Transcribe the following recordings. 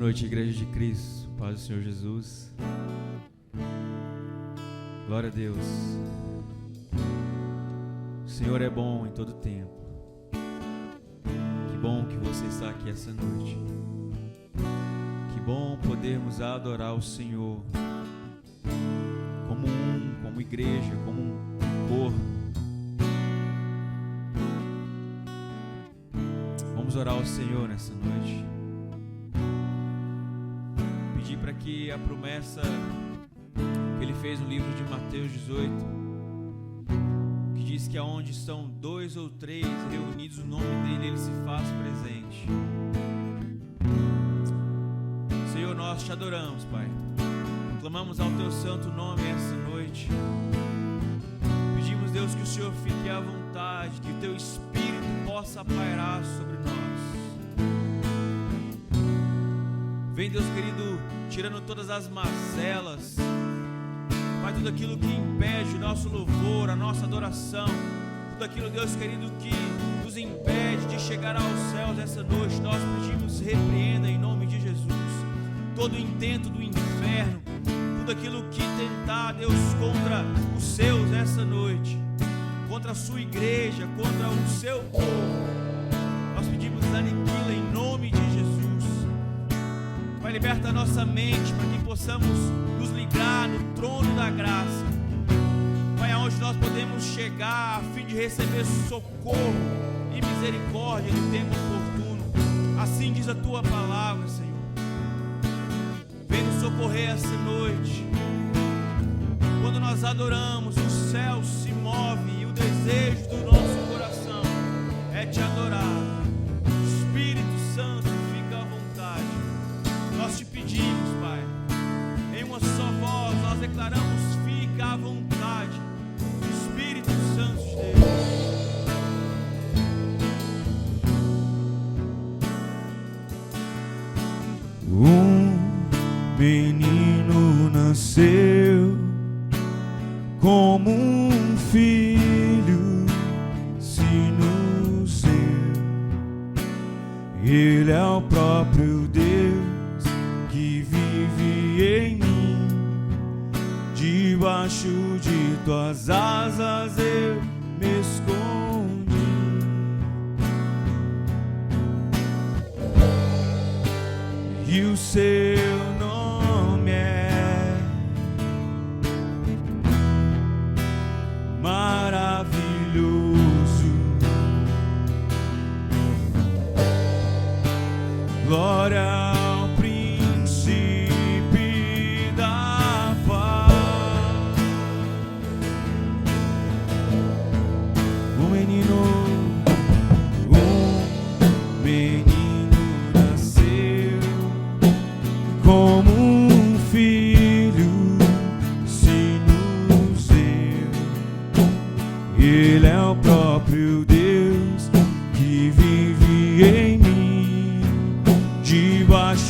noite, Igreja de Cristo, paz do Senhor Jesus. Glória a Deus. O Senhor é bom em todo tempo. Que bom que você está aqui essa noite. Que bom podermos adorar o Senhor como igreja, como um corpo. Vamos orar ao Senhor nessa noite. Pedir para que a promessa que Ele fez no livro de Mateus 18, que diz que aonde estão 2 ou 3 reunidos o nome dEle, Ele se faz presente. Senhor, nós te adoramos, Pai. Clamamos ao Teu santo nome essa noite. Pedimos, Deus, que o Senhor fique à vontade, que o Teu Espírito possa pairar sobre nós. Vem, Deus querido, tirando todas as mazelas, Pai, tudo aquilo que impede o nosso louvor, a nossa adoração, tudo aquilo, Deus querido, que nos impede de chegar aos céus essa noite, nós pedimos, repreenda em nome de Jesus todo o intento do inferno, tudo aquilo que tentar, Deus, contra os seus essa noite, contra a sua igreja, contra o seu povo, nós pedimos, aniquila em nome de Jesus. Pai, liberta a nossa mente para que possamos nos ligar no trono da graça, Pai, aonde nós podemos chegar a fim de receber socorro e misericórdia no tempo oportuno. Assim diz a Tua palavra, Senhor. Vem nos socorrer essa noite. Quando nós adoramos, o céu se move e o desejo do nosso coração é te adorar. Espírito Santo, fica à vontade. Nós te pedimos, Pai, em uma só voz nós declaramos: fica à vontade, Espírito Santo de Deus. Um menino nasceu, como um filho se nos deu. Ele é o próprio Deus que vive em mim. Debaixo de Tuas asas eu me escondi. E o seu nome é maravilhoso. Glória ao Príncipe da paz. Um menino nasceu, como um filho se nos deu. Ele é o próprio Deus que vive em mim. Debaixo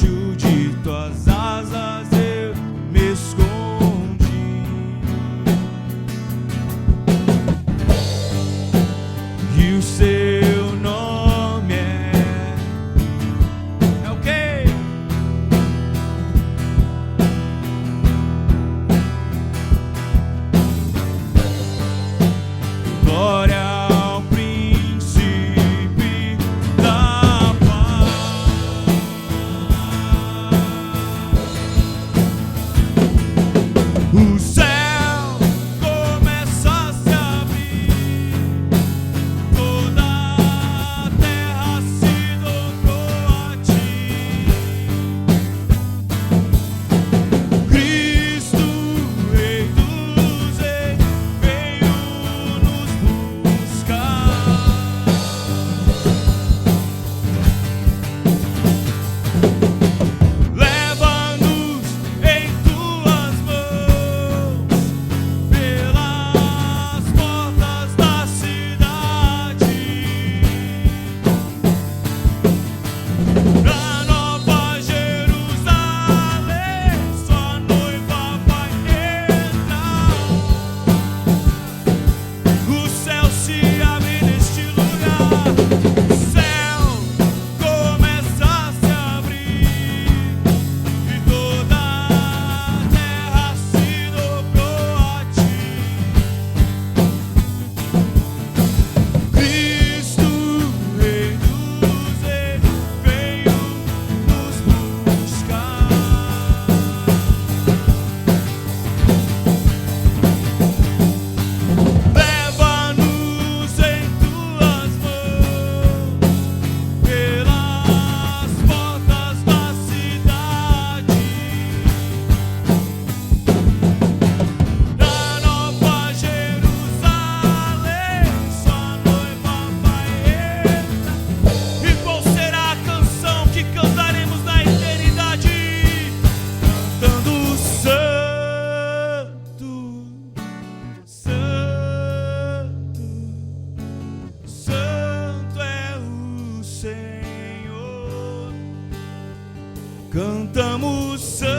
cantamos santo,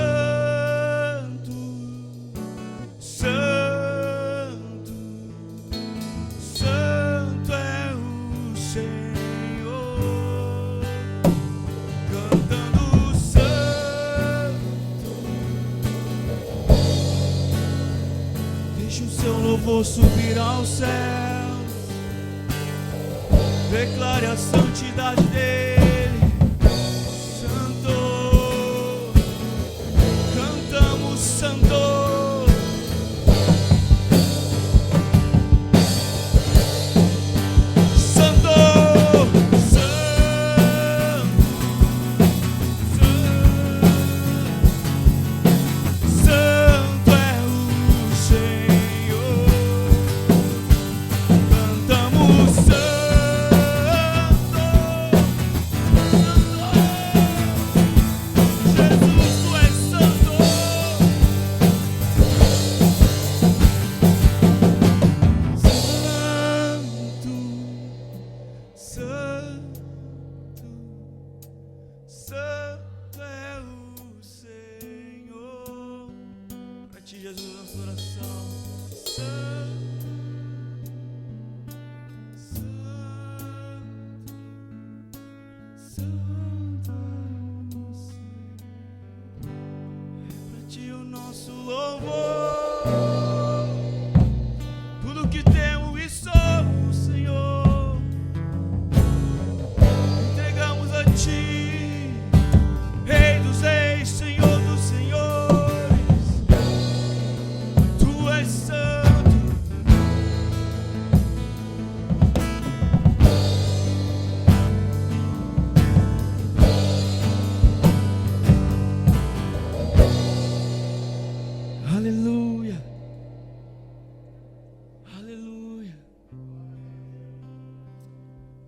santo, santo é o Senhor, cantando santo. Deixe o seu louvor subir aos céus, declare a santidade dele.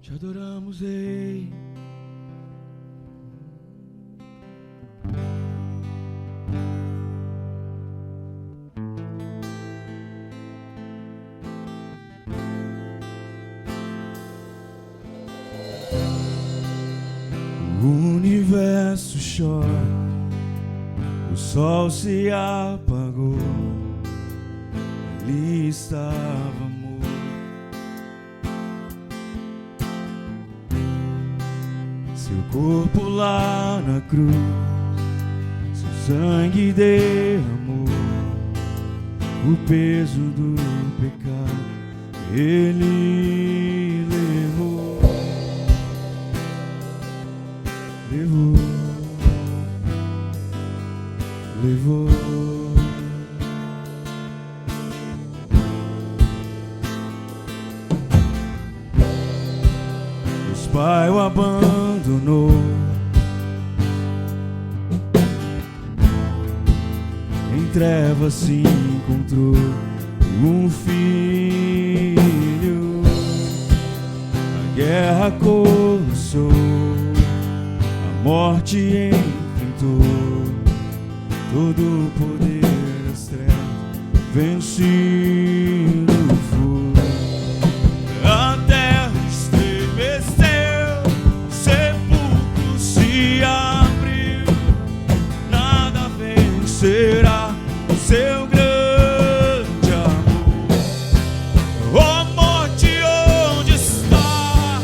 Te adoramos, Rei. O universo chora, o sol se apagou, ali estava amor. Seu corpo lá na cruz, seu sangue derramou o peso do pecado, ele levou, levou, levou. Deus Pai o abandonou, em trevas se encontrou um filho, a guerra começou, a morte enfrentou, todo o poder das trevas vencido foi. A terra estremeceu, o sepulcro se abriu, nada vencerá o seu grande amor. Ó morte, onde está?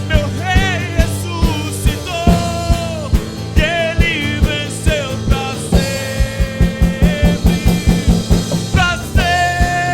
Meu rei ressuscitou, e ele venceu pra sempre, pra sempre.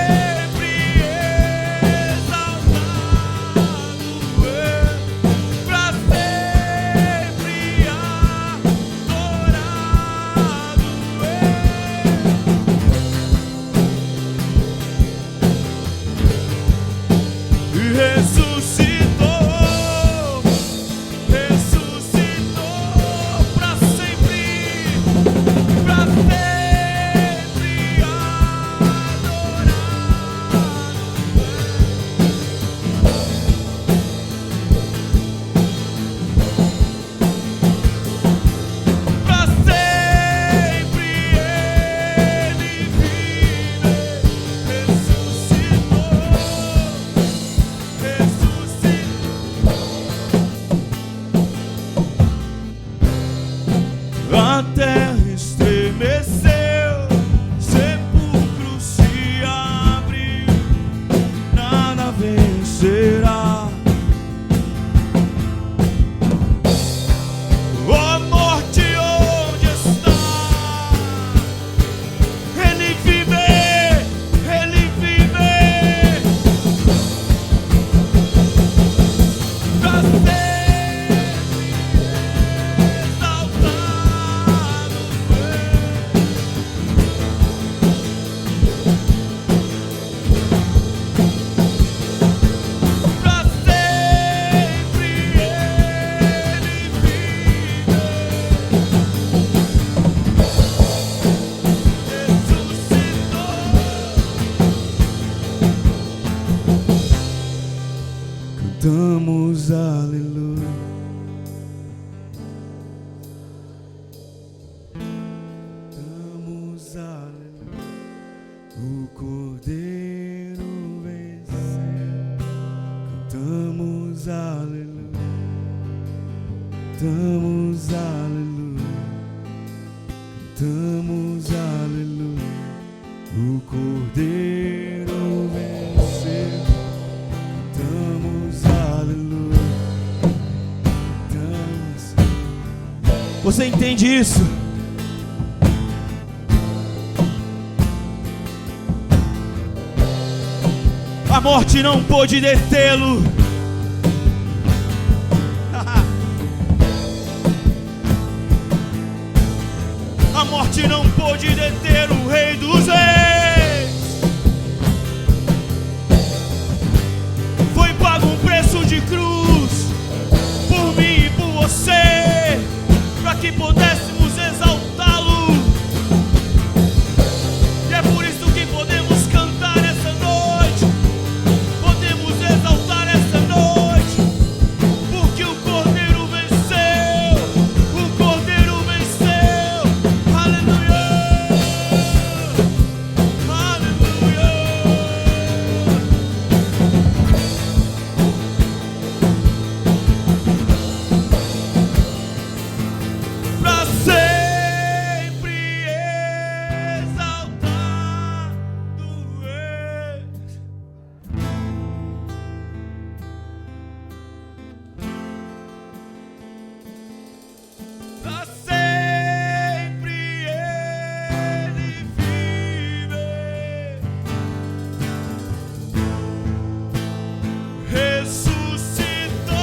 aleluia. Cantamos aleluia. O Cordeiro venceu. Cantamos aleluia. Cantamos aleluia. Cantamos aleluia. O Cordeiro venceu. Cantamos aleluia. Cantamos. Você entende isso? A morte não pôde detê-lo. A morte não pôde deter o Rei dos Reis. Foi pago um preço de cruz por mim e por você, para que pudéssemos exaltá-lo. E é por isso que podemos cantar essa noite, podemos exaltar essa noite, porque o Cordeiro venceu, o Cordeiro venceu. Aleluia, aleluia. Pra sempre exaltado és. Pra sempre ele vive. Ressuscitou.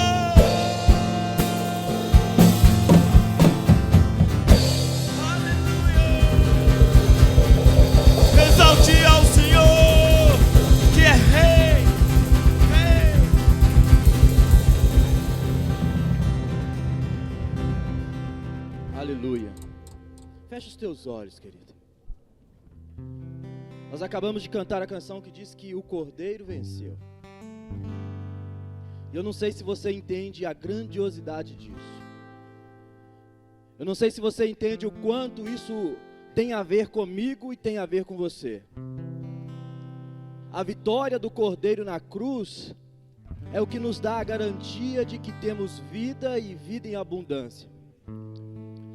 Aleluia. Exalte ao Senhor, que é Rei, Rei. Aleluia. Feche os teus olhos, querido. Nós acabamos de cantar a canção que diz que o Cordeiro venceu. E eu não sei se você entende a grandiosidade disso. Eu não sei se você entende o quanto isso tem a ver comigo e tem a ver com você. A vitória do Cordeiro na cruz é o que nos dá a garantia de que temos vida e vida em abundância.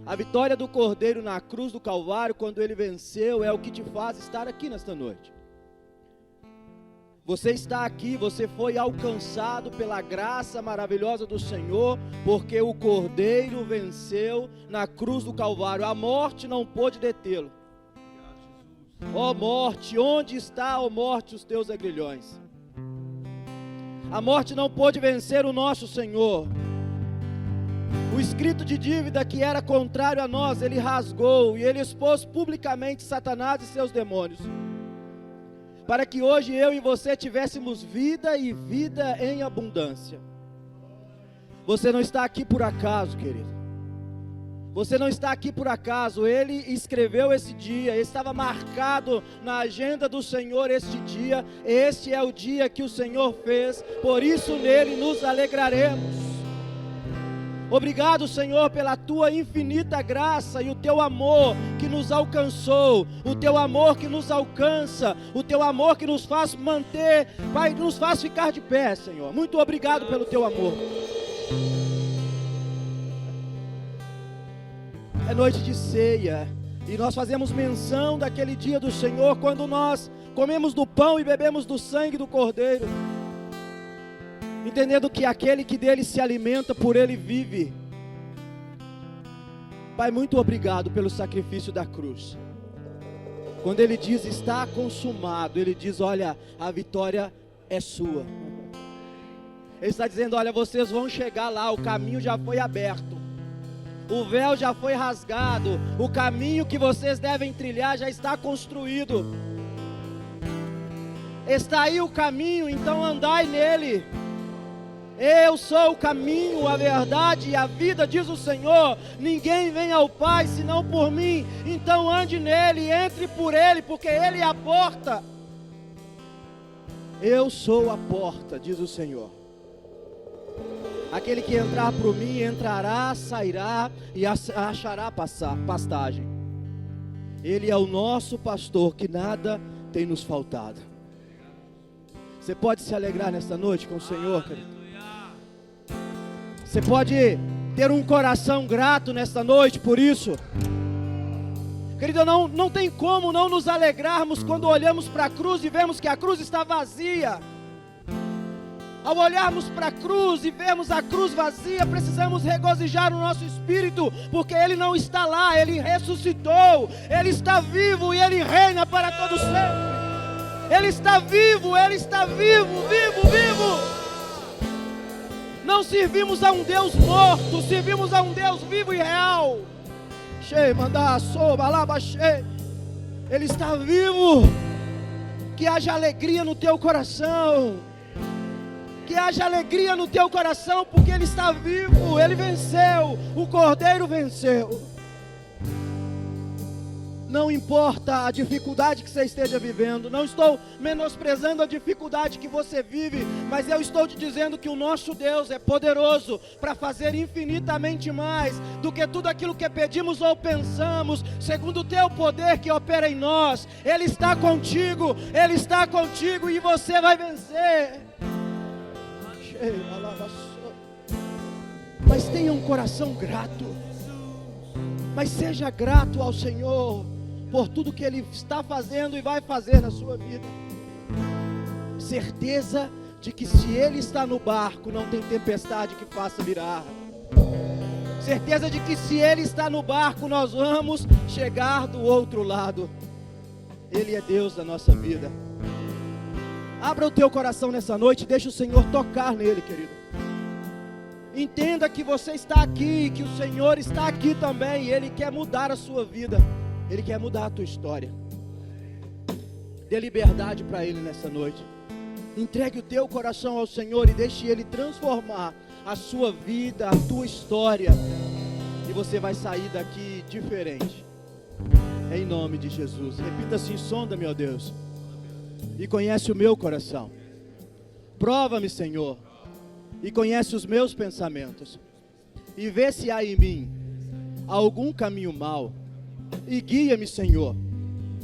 A vitória do Cordeiro na cruz do Calvário, quando ele venceu, é o que te faz estar aqui nesta noite. Você está aqui, você foi alcançado pela graça maravilhosa do Senhor, porque o Cordeiro venceu na cruz do Calvário. A morte não pôde detê-lo. Ó morte, onde está, ó morte, os teus aguilhões? A morte não pôde vencer o nosso Senhor. O escrito de dívida que era contrário a nós, ele rasgou e ele expôs publicamente Satanás e seus demônios, para que hoje eu e você tivéssemos vida e vida em abundância. Você não está aqui por acaso, querido. Você não está aqui por acaso. Ele escreveu esse dia, estava marcado na agenda do Senhor este dia. Este é o dia que o Senhor fez, por isso nele nos alegraremos. Obrigado, Senhor, pela tua infinita graça e o teu amor que nos alcançou, o teu amor que nos alcança, o teu amor que nos faz manter, Pai, nos faz ficar de pé, Senhor. Muito obrigado pelo teu amor. É noite de ceia e nós fazemos menção daquele dia do Senhor, quando nós comemos do pão e bebemos do sangue do Cordeiro, entendendo que aquele que dele se alimenta, por ele vive. Pai, muito obrigado pelo sacrifício da cruz. Quando ele diz está consumado, ele diz, olha, a vitória é sua. Ele está dizendo, olha, vocês vão chegar lá, o caminho já foi aberto, o véu já foi rasgado, o caminho que vocês devem trilhar já está construído. Está aí o caminho, então andai nele. Eu sou o caminho, a verdade e a vida, diz o Senhor. Ninguém vem ao Pai senão por mim. Então ande nele, entre por ele, porque ele é a porta. Eu sou a porta, diz o Senhor. Aquele que entrar por mim, entrará, sairá e achará pastagem. Ele é o nosso pastor, que nada tem nos faltado. Você pode se alegrar nesta noite com o Senhor, querido? Você pode ter um coração grato nesta noite por isso. Querido, não tem como não nos alegrarmos quando olhamos para a cruz e vemos que a cruz está vazia. Ao olharmos para a cruz e vermos a cruz vazia, precisamos regozijar o nosso espírito, porque Ele não está lá, Ele ressuscitou, Ele está vivo e Ele reina para todo sempre. Ele está vivo, vivo. Não servimos a um Deus morto, servimos a um Deus vivo e real. Ele está vivo. Que haja alegria no teu coração. Que haja alegria no teu coração, porque Ele está vivo, Ele venceu, o Cordeiro venceu. Não importa a dificuldade que você esteja vivendo, não estou menosprezando a dificuldade que você vive, mas eu estou te dizendo que o nosso Deus é poderoso para fazer infinitamente mais do que tudo aquilo que pedimos ou pensamos, segundo o teu poder que opera em nós. Ele está contigo e você vai vencer. Mas tenha um coração grato, mas seja grato ao Senhor por tudo que Ele está fazendo e vai fazer na sua vida. Certeza de que se Ele está no barco, não tem tempestade que faça virar. Certeza de que se Ele está no barco, nós vamos chegar do outro lado. Ele é Deus da nossa vida. Abra o teu coração nessa noite, deixa o Senhor tocar nele, querido. Entenda que você está aqui, que o Senhor está aqui também, e Ele quer mudar a sua vida, Ele quer mudar a tua história. Dê liberdade para Ele nessa noite. Entregue o teu coração ao Senhor e deixe Ele transformar a sua vida, a tua história, e você vai sair daqui diferente, em nome de Jesus. Repita assim: sonda-me, ó Deus, e conhece o meu coração. Prova-me, Senhor, e conhece os meus pensamentos, e vê se há em mim algum caminho mau, e guia-me, Senhor,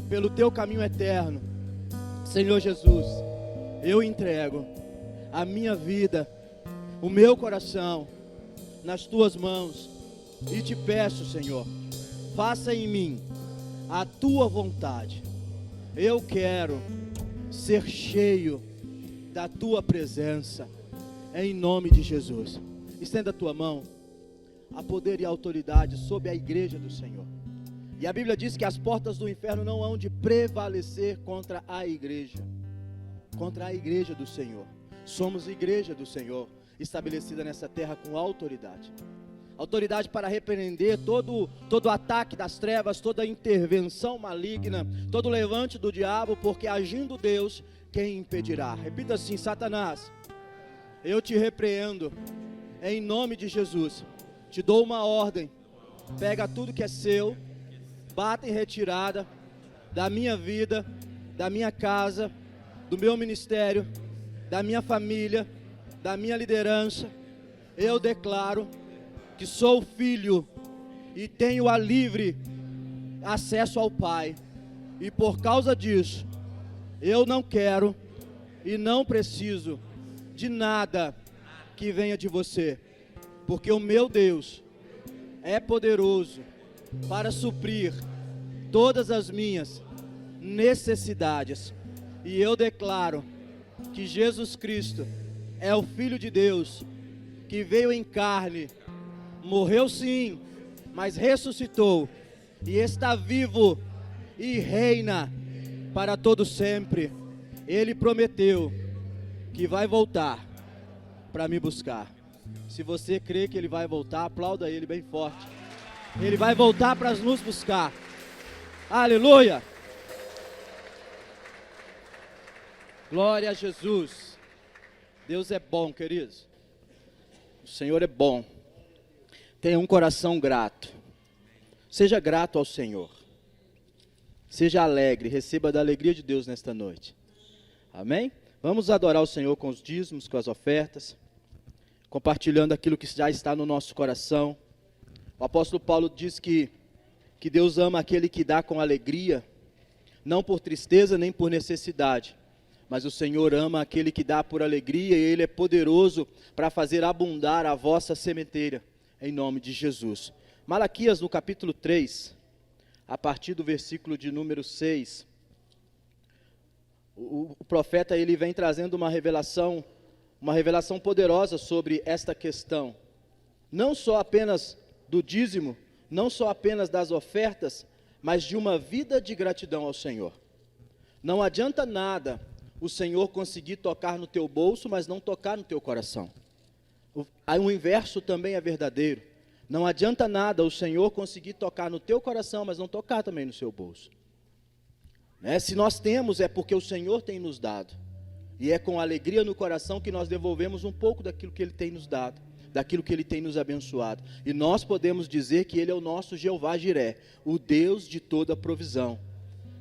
pelo teu caminho eterno. Senhor Jesus, eu entrego a minha vida, o meu coração nas tuas mãos, e te peço, Senhor, faça em mim a tua vontade. Eu quero ser cheio da tua presença, em nome de Jesus. Estenda a tua mão. Há poder e autoridade sobre a igreja do Senhor, e a Bíblia diz que as portas do inferno não hão de prevalecer contra a igreja do Senhor. Somos igreja do Senhor, estabelecida nessa terra com autoridade para repreender todo ataque das trevas, toda intervenção maligna, todo levante do diabo, porque agindo Deus, quem impedirá? Repita assim: Satanás, eu te repreendo, em nome de Jesus. Te dou uma ordem: pega tudo que é seu, bata em retirada da minha vida, da minha casa, do meu ministério, da minha família, da minha liderança. Eu declaro que sou filho e tenho a livre acesso ao Pai, e por causa disso, eu não quero e não preciso de nada que venha de você, porque o meu Deus é poderoso para suprir todas as minhas necessidades. E eu declaro que Jesus Cristo é o Filho de Deus, que veio em carne, morreu sim, mas ressuscitou, e está vivo e reina para todo sempre. Ele prometeu que vai voltar para me buscar. Se você crê que Ele vai voltar, aplauda Ele bem forte. Ele vai voltar para nos buscar. Aleluia! Glória a Jesus. Deus é bom, queridos. O Senhor é bom. Tenha um coração grato. Seja grato ao Senhor. Seja alegre, receba da alegria de Deus nesta noite. Amém? Vamos adorar o Senhor com os dízimos, com as ofertas. compartilhando aquilo que já está no nosso coração. O apóstolo Paulo diz que Deus ama aquele que dá com alegria, não por tristeza nem por necessidade, mas o Senhor ama aquele que dá por alegria, e Ele é poderoso para fazer abundar a vossa sementeira, em nome de Jesus. Malaquias, no capítulo 3, a partir do versículo de número 6, o profeta ele vem trazendo uma revelação poderosa sobre esta questão, não só apenas do dízimo, não só apenas das ofertas, mas de uma vida de gratidão ao Senhor. Não adianta nada o Senhor conseguir tocar no teu bolso, mas não tocar no teu coração. O inverso também é verdadeiro. Não adianta nada o Senhor conseguir tocar no teu coração, mas não tocar também no seu bolso. Se nós temos, é porque o Senhor tem nos dado. E é com alegria no coração que nós devolvemos um pouco daquilo que Ele tem nos dado, daquilo que Ele tem nos abençoado. E nós podemos dizer que Ele é o nosso Jeová Jiré, o Deus de toda provisão.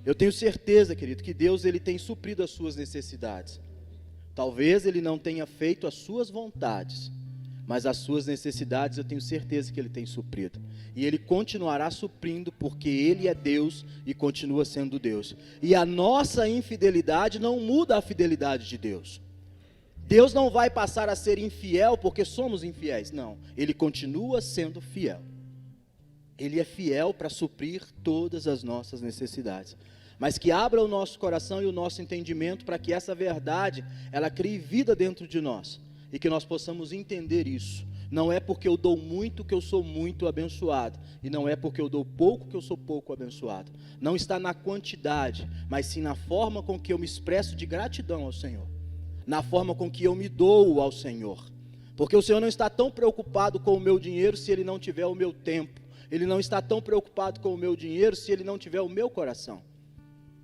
Eu tenho certeza, querido, que Deus ele tem suprido as suas necessidades. Talvez Ele não tenha feito as suas vontades, mas as suas necessidades eu tenho certeza que Ele tem suprido. E Ele continuará suprindo, porque Ele é Deus e continua sendo Deus. E a nossa infidelidade não muda a fidelidade de Deus. Deus não vai passar a ser infiel porque somos infiéis, não. Ele continua sendo fiel. Ele é fiel para suprir todas as nossas necessidades. Mas que abra o nosso coração e o nosso entendimento para que essa verdade, ela crie vida dentro de nós. E que nós possamos entender isso. Não é porque eu dou muito que eu sou muito abençoado. E não é porque eu dou pouco que eu sou pouco abençoado. Não está na quantidade, mas sim na forma com que eu me expresso de gratidão ao Senhor. Na forma com que eu me dou ao Senhor. Porque o Senhor não está tão preocupado com o meu dinheiro se Ele não tiver o meu tempo. Ele não está tão preocupado com o meu dinheiro se Ele não tiver o meu coração.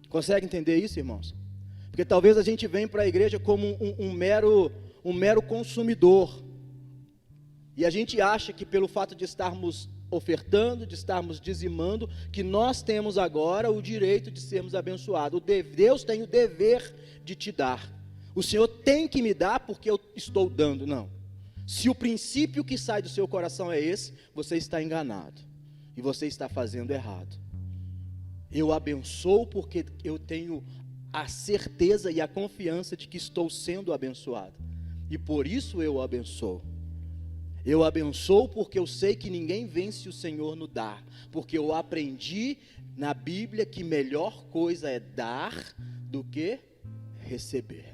Consegue entender isso, irmãos? Porque talvez a gente venha para a igreja como um mero consumidor. E a gente acha que pelo fato de estarmos ofertando, de estarmos dizimando, que nós temos agora o direito de sermos abençoados. Deus tem o dever de te dar. O Senhor tem que me dar porque eu estou dando. Não. Se o princípio que sai do seu coração é esse, você está enganado. E você está fazendo errado. Eu abençoo porque eu tenho a certeza e a confiança de que estou sendo abençoado. E por isso eu abençoo. Eu abençoo porque eu sei que ninguém vence o Senhor no dar. Porque eu aprendi na Bíblia que melhor coisa é dar do que receber.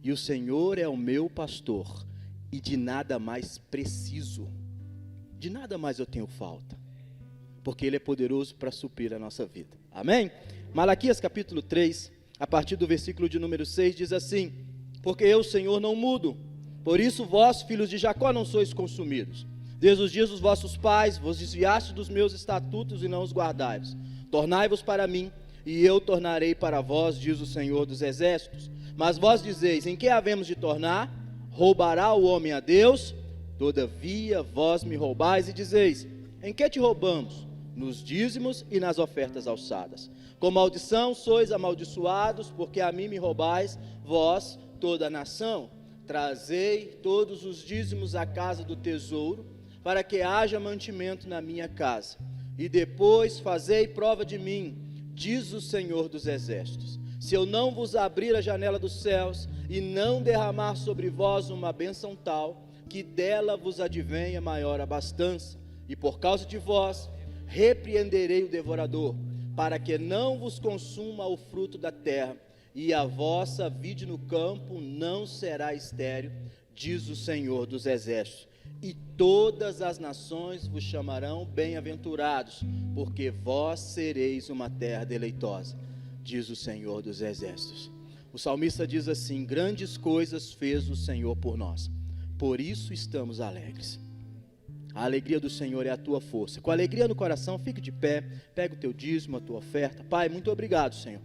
E o Senhor é o meu pastor. E de nada mais preciso. De nada mais eu tenho falta. Porque Ele é poderoso para suprir a nossa vida. Amém? Malaquias capítulo 3, a partir do versículo de número 6, diz assim: porque eu, Senhor, não mudo. Por isso vós, filhos de Jacó, não sois consumidos. Desde os dias dos vossos pais, vos desviastes dos meus estatutos e não os guardais. Tornai-vos para mim, e eu tornarei para vós, diz o Senhor dos exércitos. Mas vós dizeis, em que havemos de tornar? Roubará o homem a Deus? Todavia vós me roubais e dizeis, em que te roubamos? Nos dízimos e nas ofertas alçadas. Com maldição sois amaldiçoados, porque a mim me roubais, vós, toda a nação. Trazei todos os dízimos à casa do tesouro, para que haja mantimento na minha casa. E depois fazei prova de mim, diz o Senhor dos exércitos. Se eu não vos abrir a janela dos céus, e não derramar sobre vós uma bênção tal, que dela vos advenha maior abastança. E por causa de vós, repreenderei o devorador, para que não vos consuma o fruto da terra, e a vossa vide no campo não será estéril, diz o Senhor dos exércitos. E todas as nações vos chamarão bem-aventurados, porque vós sereis uma terra deleitosa, diz o Senhor dos exércitos. O salmista diz assim: grandes coisas fez o Senhor por nós, por isso estamos alegres. A alegria do Senhor é a tua força. Com alegria no coração, fique de pé, pega o teu dízimo, a tua oferta. Pai, muito obrigado, Senhor.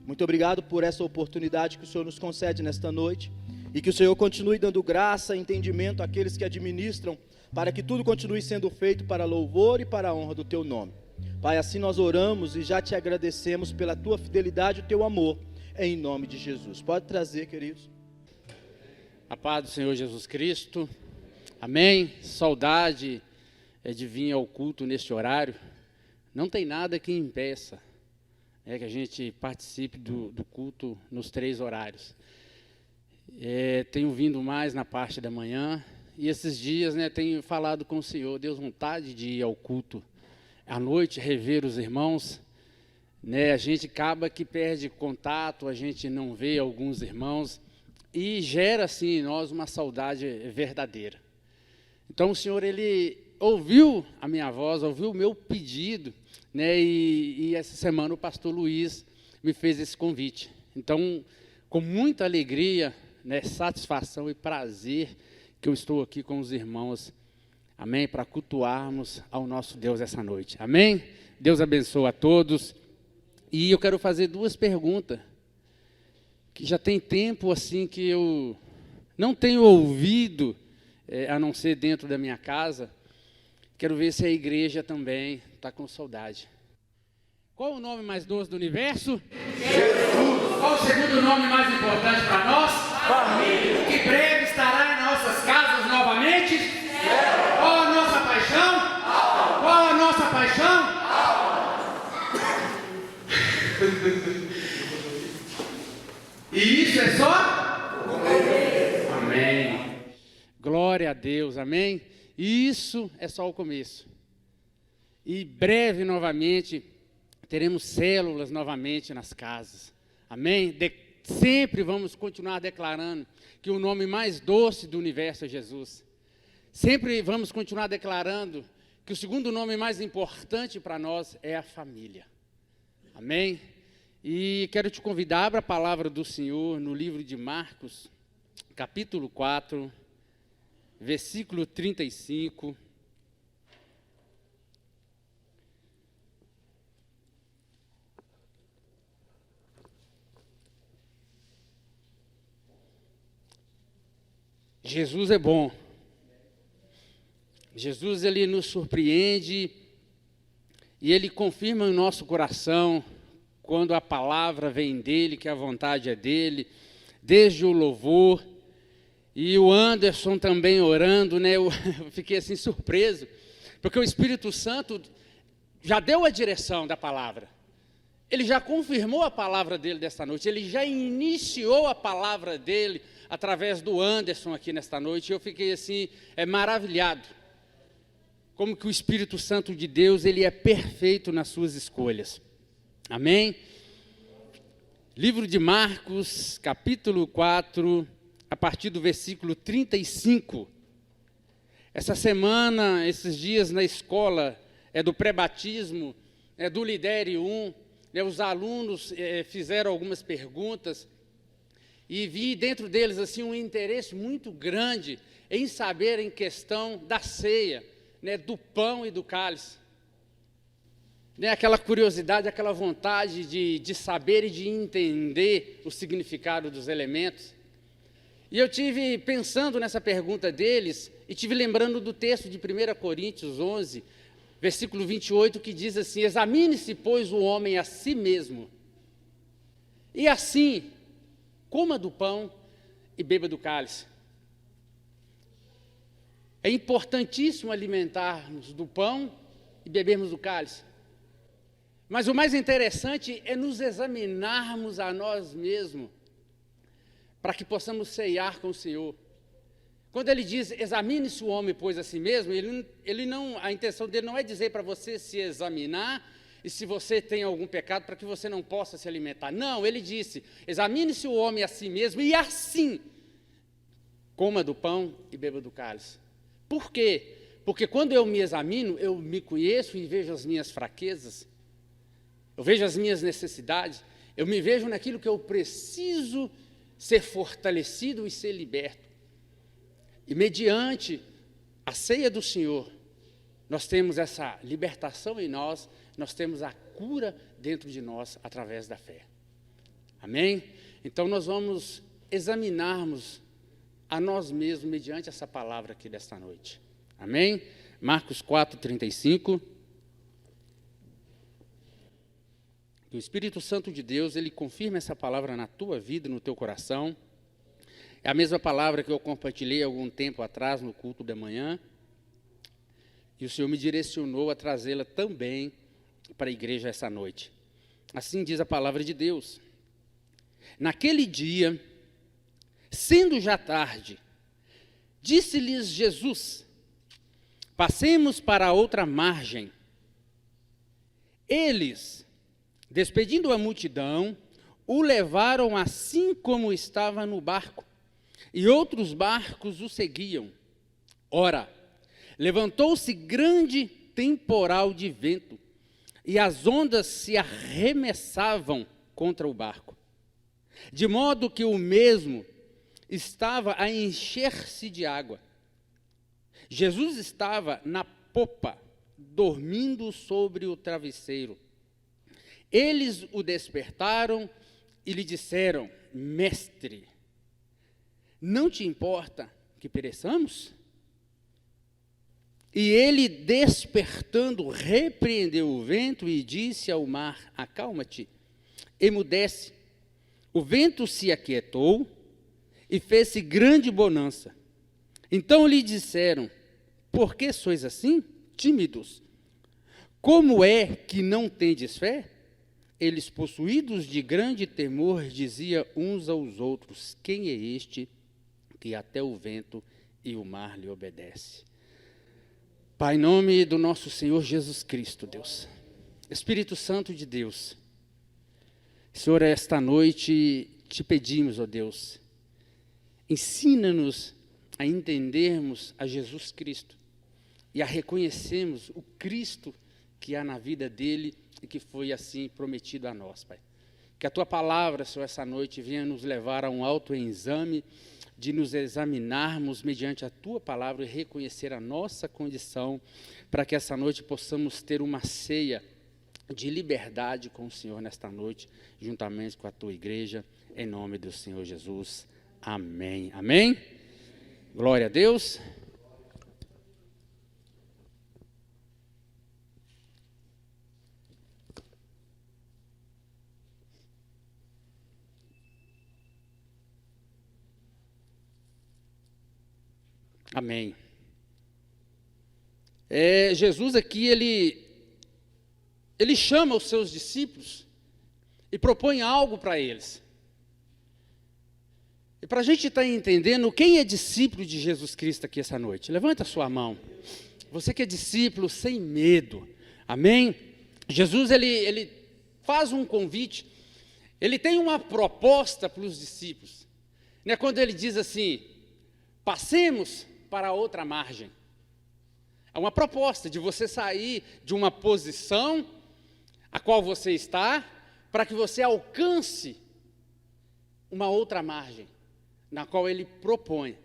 Muito obrigado por essa oportunidade que o Senhor nos concede nesta noite. E que o Senhor continue dando graça e entendimento àqueles que administram, para que tudo continue sendo feito para louvor e para a honra do teu nome. Pai, assim nós oramos e já te agradecemos pela tua fidelidade e o teu amor, em nome de Jesus. Pode trazer, queridos. A paz do Senhor Jesus Cristo. Amém. Saudade de vir ao culto neste horário. Não tem nada que impeça que a gente participe do culto nos 3 horários. Tenho vindo mais na parte da manhã e esses dias tenho falado com o Senhor, Deus, vontade de ir ao culto à noite, rever os irmãos. A gente acaba que perde contato, a gente não vê alguns irmãos e gera assim em nós uma saudade verdadeira. Então o Senhor, Ele ouviu a minha voz, ouviu o meu pedido, e essa semana o pastor Luiz me fez esse convite. Então, com muita alegria, satisfação e prazer que eu estou aqui com os irmãos, amém, para cultuarmos ao nosso Deus essa noite, amém? Deus abençoe a todos. E eu quero fazer 2 perguntas, que já tem tempo assim que eu não tenho ouvido, a não ser dentro da minha casa. Quero ver se a igreja também está com saudade. Qual o nome mais doce do universo? Jesus. Qual o segundo nome mais importante para nós? Família. Que breve estará em nossas casas novamente? Qual a nossa paixão? Qual a nossa paixão? E isso é só? Amém. Glória a Deus, amém? Isso é só o começo. E breve novamente teremos células novamente nas casas. Amém? Sempre vamos continuar declarando que o nome mais doce do universo é Jesus. Sempre vamos continuar declarando que o segundo nome mais importante para nós é a família. Amém? E quero te convidar, abra a palavra do Senhor no livro de Marcos, capítulo 4, versículo 35. Jesus é bom. Jesus, Ele nos surpreende e Ele confirma em nosso coração quando a palavra vem dEle, que a vontade é dEle, desde o louvor. E o Anderson também orando, eu fiquei assim surpreso, porque o Espírito Santo já deu a direção da palavra. Ele já confirmou a palavra dele desta noite, ele já iniciou a palavra dele através do Anderson aqui nesta noite. Eu fiquei assim, maravilhado, como que o Espírito Santo de Deus, ele é perfeito nas suas escolhas. Amém? Livro de Marcos, capítulo 4, a partir do versículo 35. Essa semana, esses dias na escola, do pré-batismo, do Lidere 1, os alunos fizeram algumas perguntas e vi dentro deles assim um interesse muito grande em saber em questão da ceia, do pão e do cálice. Aquela curiosidade, aquela vontade de saber e de entender o significado dos elementos. E eu tive pensando nessa pergunta deles e tive lembrando do texto de 1 Coríntios 11, versículo 28, que diz assim: examine-se, pois, o homem a si mesmo, e assim coma do pão e beba do cálice. É importantíssimo alimentarmos do pão e bebermos do cálice. Mas o mais interessante é nos examinarmos a nós mesmos, para que possamos ceiar com o Senhor. Quando ele diz, examine-se o homem, pois, a si mesmo, a intenção dele não é dizer para você se examinar, e se você tem algum pecado, para que você não possa se alimentar. Não, ele disse, examine-se o homem a si mesmo, e assim, coma do pão e beba do cálice. Por quê? Porque quando eu me examino, eu me conheço e vejo as minhas fraquezas, eu vejo as minhas necessidades, eu me vejo naquilo que eu preciso ser fortalecido e ser liberto. E mediante a ceia do Senhor, nós temos essa libertação em nós, nós temos a cura dentro de nós através da fé. Amém? Então nós vamos examinarmos a nós mesmos mediante essa palavra aqui desta noite. Amém? Marcos 4, 35. O Espírito Santo de Deus, ele confirma essa palavra na tua vida, no teu coração. É a mesma palavra que eu compartilhei algum tempo atrás no culto da manhã, e o Senhor me direcionou a trazê-la também para a igreja essa noite. Assim diz a palavra de Deus. Naquele dia, sendo já tarde, disse-lhes Jesus: passemos para a outra margem. Eles, despedindo a multidão, o levaram assim como estava no barco, e outros barcos o seguiam. Ora, levantou-se grande temporal de vento, e as ondas se arremessavam contra o barco, de modo que o mesmo estava a encher-se de água. Jesus estava na popa, dormindo sobre o travesseiro. Eles o despertaram e lhe disseram: Mestre, não te importa que pereçamos? E ele, despertando, repreendeu o vento e disse ao mar: acalma-te, emudece. O vento se aquietou e fez-se grande bonança. Então lhe disseram: por que sois assim, tímidos? Como é que não tendes fé? Eles, possuídos de grande temor, diziam uns aos outros: quem é este que até o vento e o mar lhe obedece? Pai, em nome do nosso Senhor Jesus Cristo, Deus, Espírito Santo de Deus, Senhor, esta noite te pedimos, ó Deus, ensina-nos a entendermos a Jesus Cristo e a reconhecermos o Cristo que há na vida dele e que foi assim prometido a nós, Pai. Que a tua palavra, Senhor, essa noite venha nos levar a um autoexame, de nos examinarmos mediante a tua palavra e reconhecer a nossa condição, para que essa noite possamos ter uma ceia de liberdade com o Senhor nesta noite, juntamente com a tua igreja, em nome do Senhor Jesus. Amém. Amém? Glória a Deus. Amém. Jesus aqui, ele chama os seus discípulos e propõe algo para eles. E para a gente estar entendendo quem é discípulo de Jesus Cristo aqui essa noite, levanta a sua mão. Você que é discípulo sem medo, amém? Jesus, ele faz um convite, ele tem uma proposta para os discípulos, né? Quando ele diz assim: passemos para outra margem. É uma proposta de você sair de uma posição a qual você está, para que você alcance uma outra margem, na qual ele propõe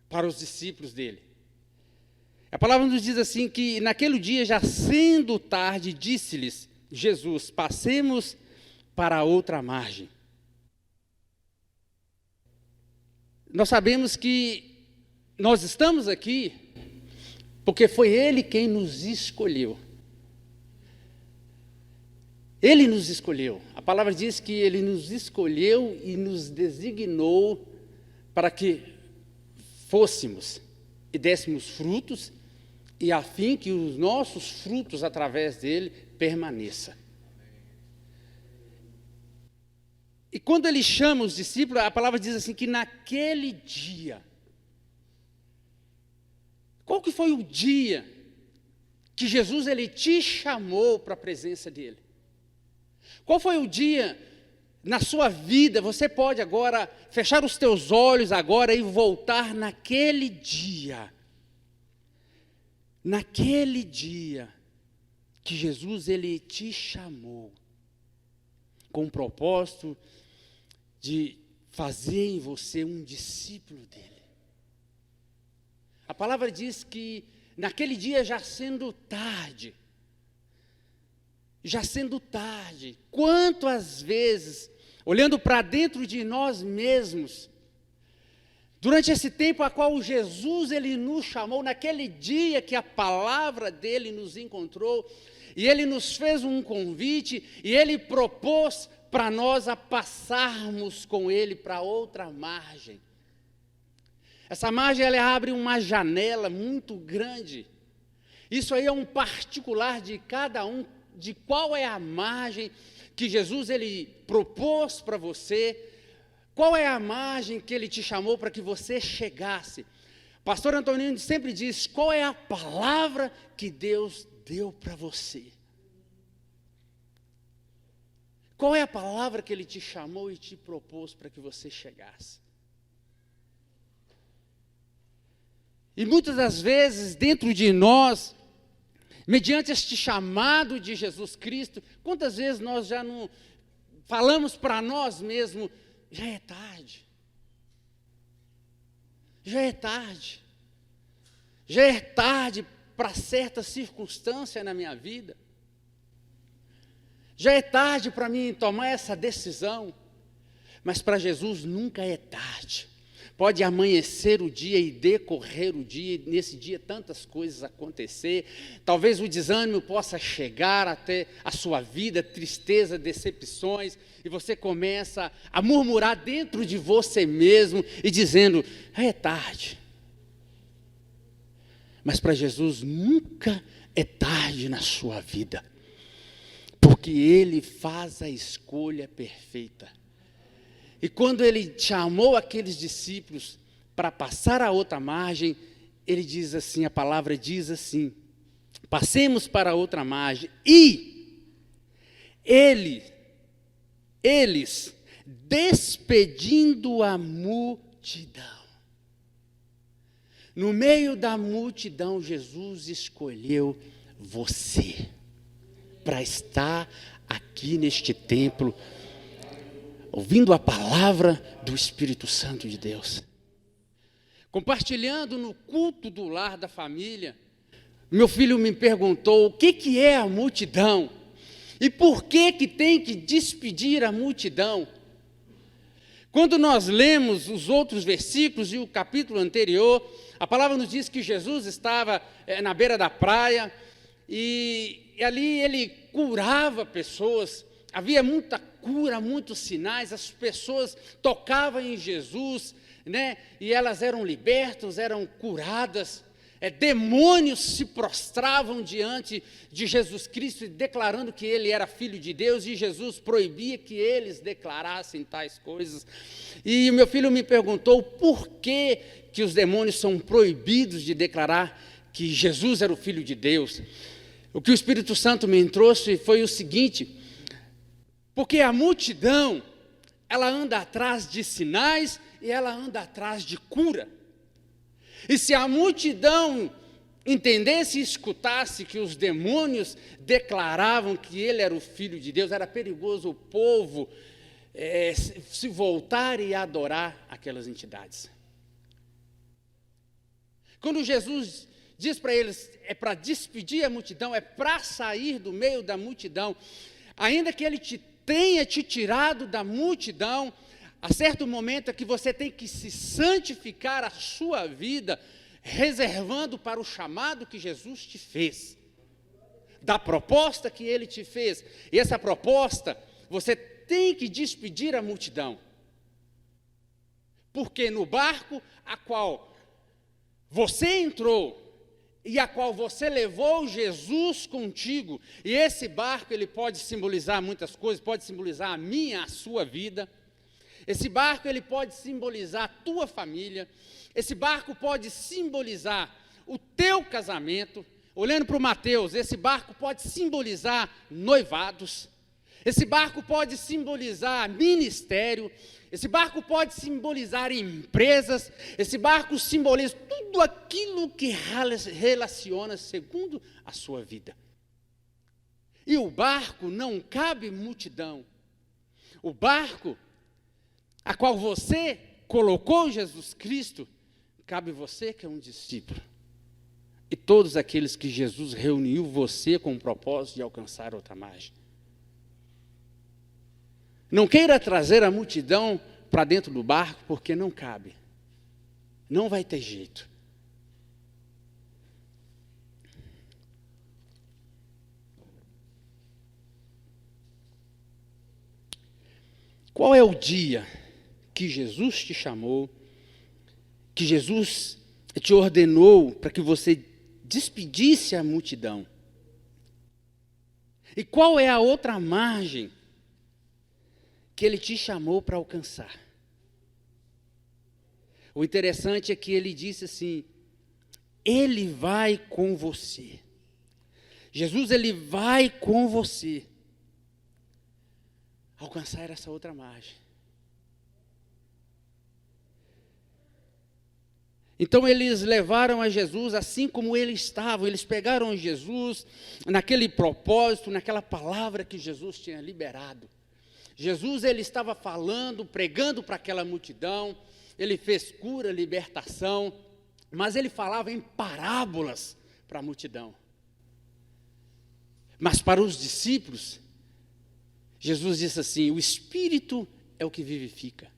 para os discípulos dele. A palavra nos diz assim que naquele dia, já sendo tarde, disse-lhes Jesus: passemos para a outra margem. Nós sabemos que nós estamos aqui porque foi Ele quem nos escolheu. Ele nos escolheu. A palavra diz que Ele nos escolheu e nos designou para que fôssemos e dessemos frutos, e a fim que os nossos frutos, através dele, permaneçam. E quando Ele chama os discípulos, a palavra diz assim que naquele dia. Qual que foi o dia que Jesus ele te chamou para a presença dele? Qual foi o dia na sua vida? Você pode agora fechar os teus olhos agora e voltar naquele dia. Naquele dia que Jesus ele te chamou com o propósito de fazer em você um discípulo dele. A palavra diz que naquele dia, já sendo tarde, quantas vezes, olhando para dentro de nós mesmos, Durante esse tempo a qual Jesus ele nos chamou, naquele dia que a palavra dele nos encontrou, e ele nos fez um convite, e ele propôs para nós a passarmos com ele para outra margem. Essa margem ela abre uma janela muito grande. Isso aí é um particular de cada um, de qual é a margem que Jesus ele propôs para você, qual é a margem que ele te chamou para que você chegasse. Pastor Antonino sempre diz, qual é a palavra que Deus deu para você? Qual é a palavra que ele te chamou e te propôs para que você chegasse? E muitas das vezes, dentro de nós, mediante este chamado de Jesus Cristo, quantas vezes nós já não falamos para nós mesmos, já é tarde. Já é tarde. Já é tarde para certa circunstância na minha vida. Já é tarde para mim tomar essa decisão. Mas para Jesus nunca é tarde. Pode amanhecer o dia e decorrer o dia, e nesse dia tantas coisas acontecer. Talvez o desânimo possa chegar até a sua vida, tristeza, decepções, e você começa a murmurar dentro de você mesmo e dizendo, é tarde. Mas para Jesus nunca é tarde na sua vida, porque Ele faz a escolha perfeita. E quando Ele chamou aqueles discípulos para passar a outra margem, Ele diz assim, a palavra diz assim, passemos para a outra margem, e eles, despedindo a multidão, no meio da multidão, Jesus escolheu você para estar aqui neste templo, ouvindo a palavra do Espírito Santo de Deus, compartilhando no culto do lar da família. Meu filho me perguntou o que é a multidão e por que tem que despedir a multidão. Quando nós lemos os outros versículos e o capítulo anterior, a palavra nos diz que Jesus estava na beira da praia e ali ele curava pessoas. Havia muita cura, muitos sinais, as pessoas tocavam em Jesus, né? E elas eram libertas, eram curadas. Demônios se prostravam diante de Jesus Cristo, declarando que Ele era Filho de Deus, e Jesus proibia que eles declarassem tais coisas. E o meu filho me perguntou por que os demônios são proibidos de declarar que Jesus era o Filho de Deus. O que o Espírito Santo me trouxe foi o seguinte: porque a multidão, ela anda atrás de sinais e ela anda atrás de cura. E se a multidão entendesse e escutasse que os demônios declaravam que ele era o Filho de Deus, era perigoso o povo se voltar e adorar aquelas entidades. Quando Jesus diz para eles, é para despedir a multidão, é para sair do meio da multidão, ainda que ele tenha te tirado da multidão, a certo momento é que você tem que se santificar a sua vida, reservando para o chamado que Jesus te fez, da proposta que Ele te fez. E essa proposta, você tem que despedir a multidão, porque no barco a qual você entrou e a qual você levou Jesus contigo, e esse barco ele pode simbolizar muitas coisas, pode simbolizar a minha, a sua vida. Esse barco ele pode simbolizar a tua família, esse barco pode simbolizar o teu casamento. Olhando para o Mateus, esse barco pode simbolizar noivados, esse barco pode simbolizar ministério, esse barco pode simbolizar empresas, esse barco simboliza tudo aquilo que relaciona segundo a sua vida. E o barco não cabe multidão, o barco a qual você colocou Jesus Cristo, cabe você que é um discípulo. E todos aqueles que Jesus reuniu você com o propósito de alcançar outra margem. Não queira trazer a multidão para dentro do barco, porque não cabe. Não vai ter jeito. Qual é o dia que Jesus te chamou, que Jesus te ordenou para que você despedisse a multidão? E qual é a outra margem que ele te chamou para alcançar? O interessante é que ele disse assim: ele vai com você. Jesus, ele vai com você alcançar essa outra margem. Então eles levaram a Jesus assim como ele estava, eles pegaram Jesus naquele propósito, naquela palavra que Jesus tinha liberado. Jesus, ele estava falando, pregando para aquela multidão, ele fez cura, libertação, mas ele falava em parábolas para a multidão. Mas para os discípulos, Jesus disse assim: o Espírito é o que vivifica,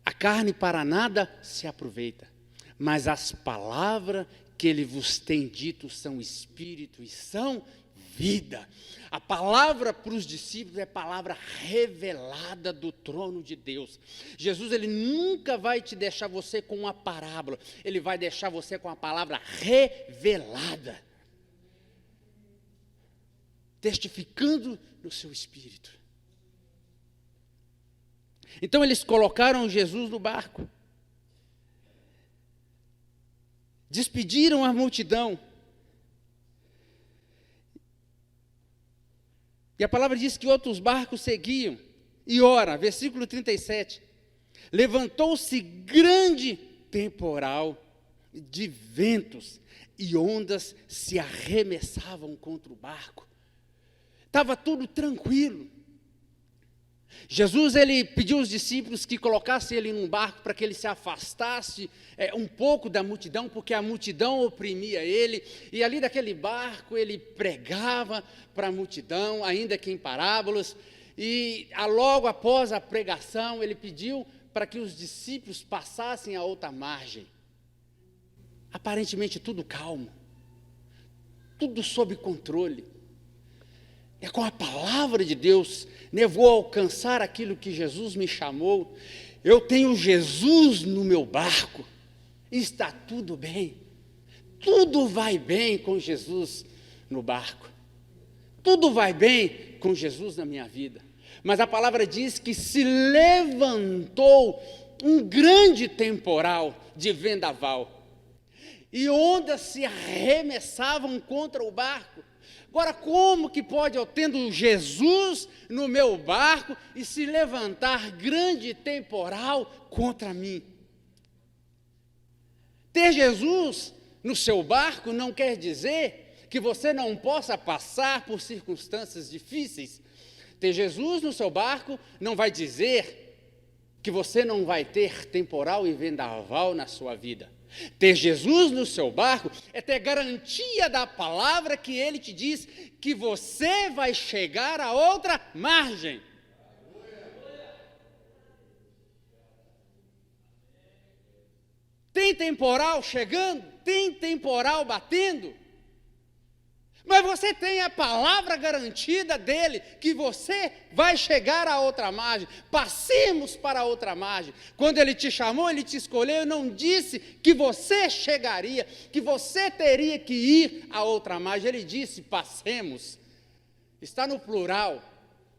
a carne para nada se aproveita, mas as palavras que ele vos tem dito são Espírito e são vida. A palavra para os discípulos é palavra revelada do trono de Deus. Jesus, ele nunca vai te deixar você com uma parábola, ele vai deixar você com a palavra revelada, testificando no seu espírito. Então eles colocaram Jesus no barco, despediram a multidão, e a palavra diz que outros barcos seguiam, e ora, versículo 37, levantou-se grande temporal de ventos, e ondas se arremessavam contra o barco. Estava tudo tranquilo. Jesus, ele pediu aos discípulos que colocassem ele num barco para que ele se afastasse um pouco da multidão, porque a multidão oprimia ele, e ali daquele barco ele pregava para a multidão, ainda que em parábolas, e logo após a pregação ele pediu para que os discípulos passassem a outra margem. Aparentemente tudo calmo, tudo sob controle. É com a palavra de Deus, vou alcançar aquilo que Jesus me chamou. Eu tenho Jesus no meu barco, está tudo bem. Tudo vai bem com Jesus no barco. Tudo vai bem com Jesus na minha vida. Mas a palavra diz que se levantou um grande temporal de vendaval, e ondas se arremessavam contra o barco. Agora, como que pode eu tendo Jesus no meu barco e se levantar grande temporal contra mim? Ter Jesus no seu barco não quer dizer que você não possa passar por circunstâncias difíceis. Ter Jesus no seu barco não vai dizer que você não vai ter temporal e vendaval na sua vida. Ter Jesus no seu barco é ter garantia da palavra que ele te diz que você vai chegar a outra margem. Tem temporal chegando, tem temporal batendo, mas você tem a palavra garantida dele, que você vai chegar a outra margem. Passemos para a outra margem. Quando ele te chamou, ele te escolheu, não disse que você chegaria, que você teria que ir a outra margem. Ele disse: passemos. Está no plural.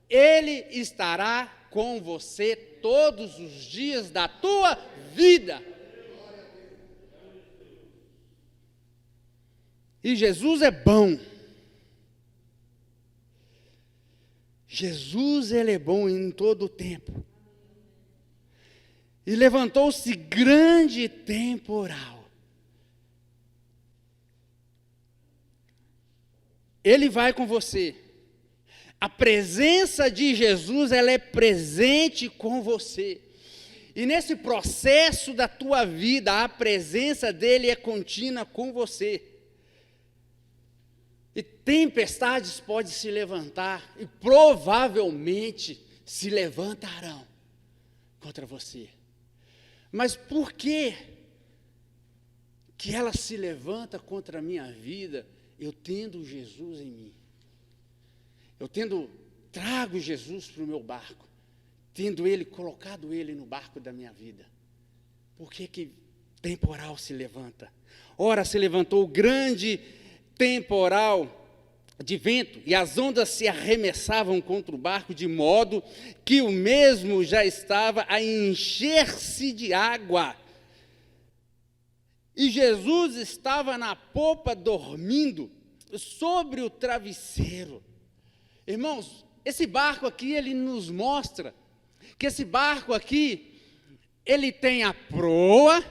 Ele estará com você todos os dias da tua vida. E Jesus é bom. Jesus, ele é bom em todo o tempo. E levantou-se grande temporal. Ele vai com você. A presença de Jesus, ela é presente com você. E nesse processo da tua vida, a presença dele é contínua com você. E tempestades podem se levantar, e provavelmente se levantarão contra você. Mas por que que ela se levanta contra a minha vida, eu tendo Jesus em mim. Trago Jesus para o meu barco, colocado ele no barco da minha vida. Por que temporal se levanta? Ora, se levantou grande temporal de vento, e as ondas se arremessavam contra o barco, de modo que o mesmo já estava a encher-se de água. E Jesus estava na popa dormindo sobre o travesseiro. Irmãos, esse barco aqui, ele nos mostra que esse barco aqui, ele tem a proa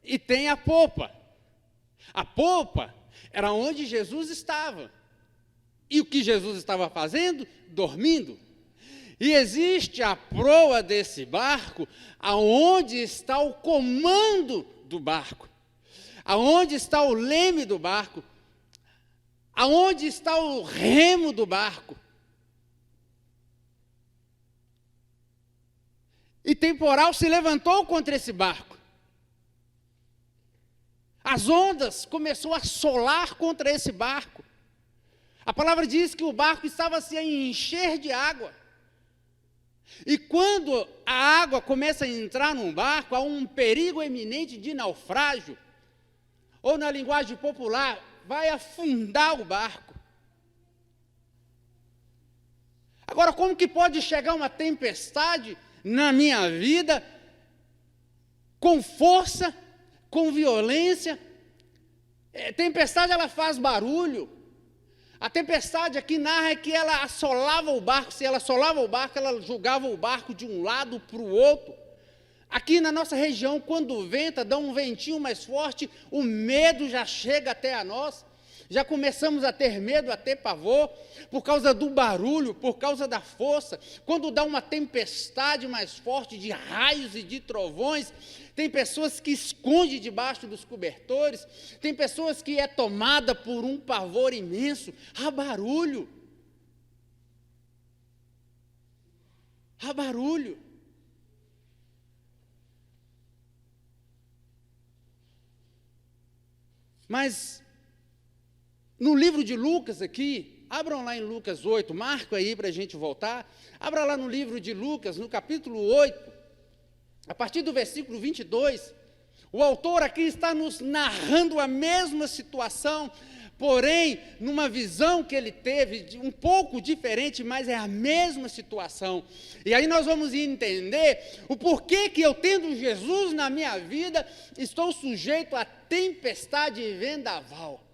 e tem a popa. A popa era onde Jesus estava. E o que Jesus estava fazendo? Dormindo. E existe a proa desse barco, aonde está o comando do barco, aonde está o leme do barco, aonde está o remo do barco. E temporal se levantou contra esse barco. As ondas começaram a assolar contra esse barco. A palavra diz que o barco estava se a encher de água. E quando a água começa a entrar num barco, há um perigo iminente de naufrágio, ou na linguagem popular, vai afundar o barco. Agora, como que pode chegar uma tempestade na minha vida, com força, com violência? Tempestade, ela faz barulho. A tempestade aqui narra que ela assolava o barco. Se ela assolava o barco, ela jogava o barco de um lado para o outro. Aqui na nossa região, quando venta, dá um ventinho mais forte, o medo já chega até a nós. Já começamos a ter medo, a ter pavor, por causa do barulho, por causa da força. Quando dá uma tempestade mais forte, de raios e de trovões, tem pessoas que escondem debaixo dos cobertores, tem pessoas que é tomada por um pavor imenso. Há barulho. Há barulho. Mas no livro de Lucas aqui, abram lá em Lucas 8, marca aí para a gente voltar, abra lá no livro de Lucas, no capítulo 8, a partir do versículo 22, o autor aqui está nos narrando a mesma situação, porém, numa visão que ele teve, um pouco diferente, mas é a mesma situação. E aí nós vamos entender o porquê que eu, tendo Jesus na minha vida, estou sujeito a tempestade e vendaval.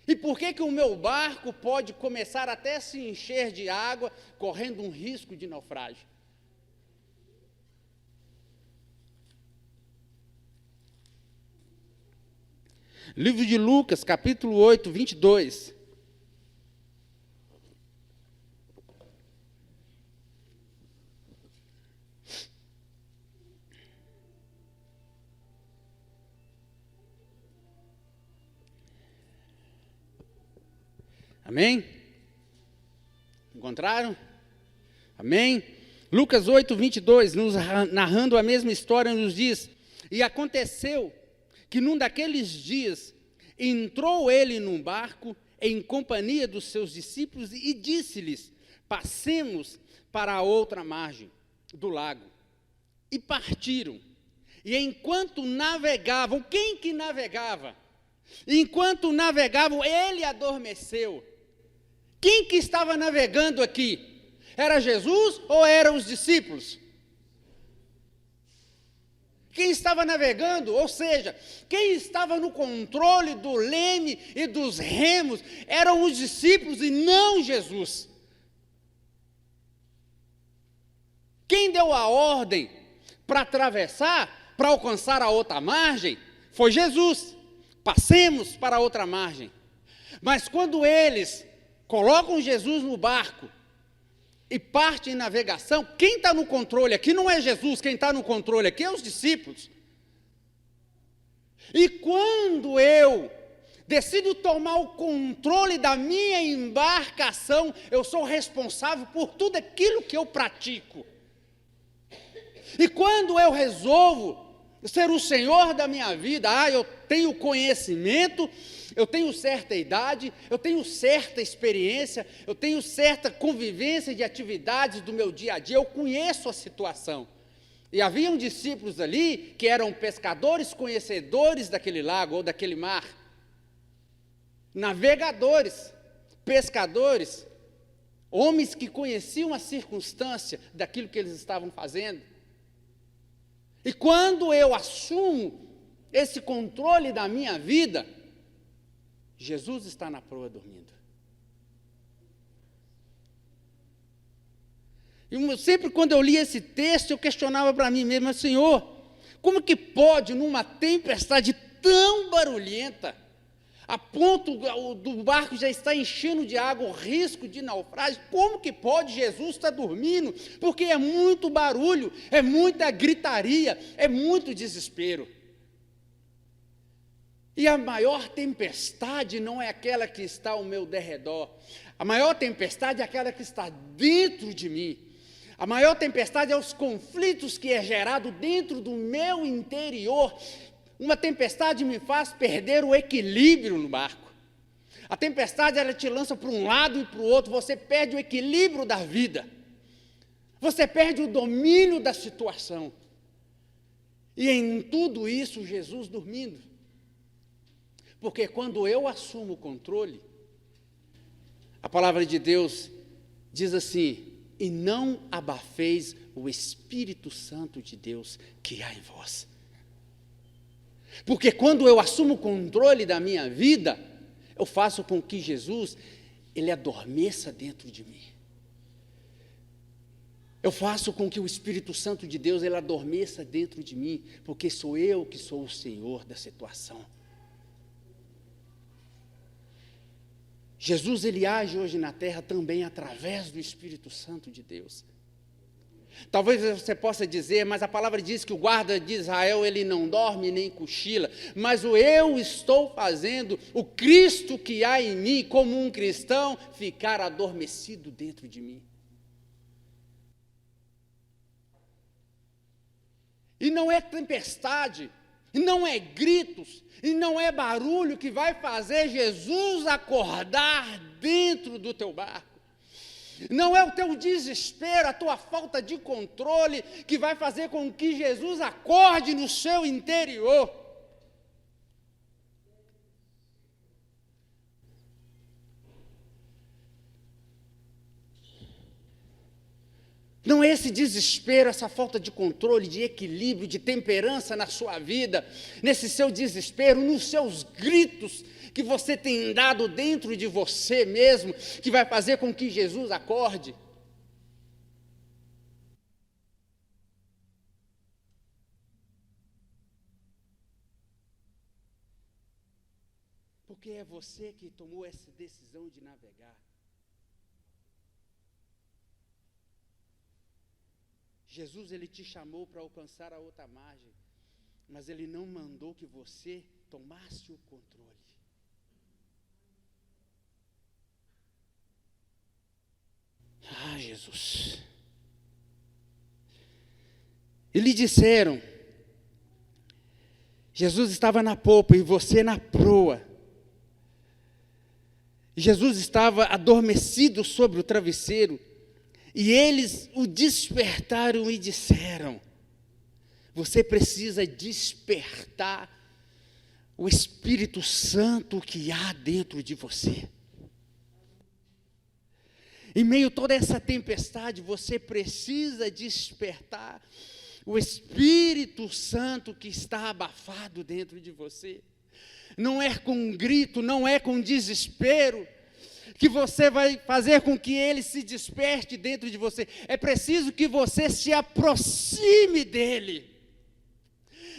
E por que o meu barco pode começar até a se encher de água, correndo um risco de naufrágio? Livro de Lucas, capítulo 8, 22. Amém? Encontraram? Amém? Lucas 8, 22, nos narrando a mesma história, nos diz: e aconteceu que num daqueles dias entrou ele num barco em companhia dos seus discípulos e disse-lhes: passemos para a outra margem do lago. E partiram. E enquanto navegavam, quem que navegava? Enquanto navegavam, ele adormeceu. Quem que estava navegando aqui? Era Jesus ou eram os discípulos? Quem estava navegando, ou seja, quem estava no controle do leme e dos remos, eram os discípulos e não Jesus. Quem deu a ordem para atravessar, para alcançar a outra margem, foi Jesus. Passemos para a outra margem. Mas quando eles colocam Jesus no barco e partem em navegação, quem está no controle aqui não é Jesus, quem está no controle aqui é os discípulos. E quando eu decido tomar o controle da minha embarcação, eu sou responsável por tudo aquilo que eu pratico. E quando eu resolvo ser o Senhor da minha vida. Eu tenho conhecimento, eu tenho certa idade, eu tenho certa experiência, eu tenho certa convivência de atividades do meu dia a dia, eu conheço a situação. E haviam discípulos ali que eram pescadores, conhecedores daquele lago ou daquele mar, navegadores, pescadores, homens que conheciam a circunstância daquilo que eles estavam fazendo. E quando eu assumo esse controle da minha vida, Jesus está na proa dormindo. E sempre quando eu li esse texto, eu questionava para mim mesmo, Senhor, como que pode numa tempestade tão barulhenta, a ponto do barco já estar enchendo de água, o risco de naufrágio, como que pode Jesus estar dormindo? Porque é muito barulho, é muita gritaria, é muito desespero. E a maior tempestade não é aquela que está ao meu derredor, a maior tempestade é aquela que está dentro de mim. A maior tempestade é os conflitos que é gerado dentro do meu interior. Uma tempestade me faz perder o equilíbrio no barco. A tempestade, ela te lança para um lado e para o outro, você perde o equilíbrio da vida. Você perde o domínio da situação. E em tudo isso, Jesus dormindo. Porque quando eu assumo o controle, a palavra de Deus diz assim, e não abafeis o Espírito Santo de Deus que há em vós. Porque quando eu assumo o controle da minha vida, eu faço com que Jesus, ele adormeça dentro de mim. Eu faço com que o Espírito Santo de Deus, ele adormeça dentro de mim, porque sou eu que sou o Senhor da situação. Jesus, ele age hoje na terra também através do Espírito Santo de Deus. Talvez você possa dizer, mas a palavra diz que o guarda de Israel, ele não dorme nem cochila, mas eu estou fazendo o Cristo que há em mim, como um cristão, ficar adormecido dentro de mim. E não é tempestade, e não é gritos, e não é barulho que vai fazer Jesus acordar dentro do teu barco. Não é o teu desespero, a tua falta de controle que vai fazer com que Jesus acorde no seu interior. Não é esse desespero, essa falta de controle, de equilíbrio, de temperança na sua vida, nesse seu desespero, nos seus gritos que você tem dado dentro de você mesmo, que vai fazer com que Jesus acorde. Porque é você que tomou essa decisão de navegar. Jesus, ele te chamou para alcançar a outra margem, mas ele não mandou que você tomasse o controle. Jesus. E lhe disseram, Jesus estava na popa e você na proa. Jesus estava adormecido sobre o travesseiro. E eles o despertaram e disseram, você precisa despertar o Espírito Santo que há dentro de você. Em meio a toda essa tempestade, você precisa despertar o Espírito Santo que está abafado dentro de você. Não é com um grito, não é com desespero que você vai fazer com que ele se desperte dentro de você. É preciso que você se aproxime dele.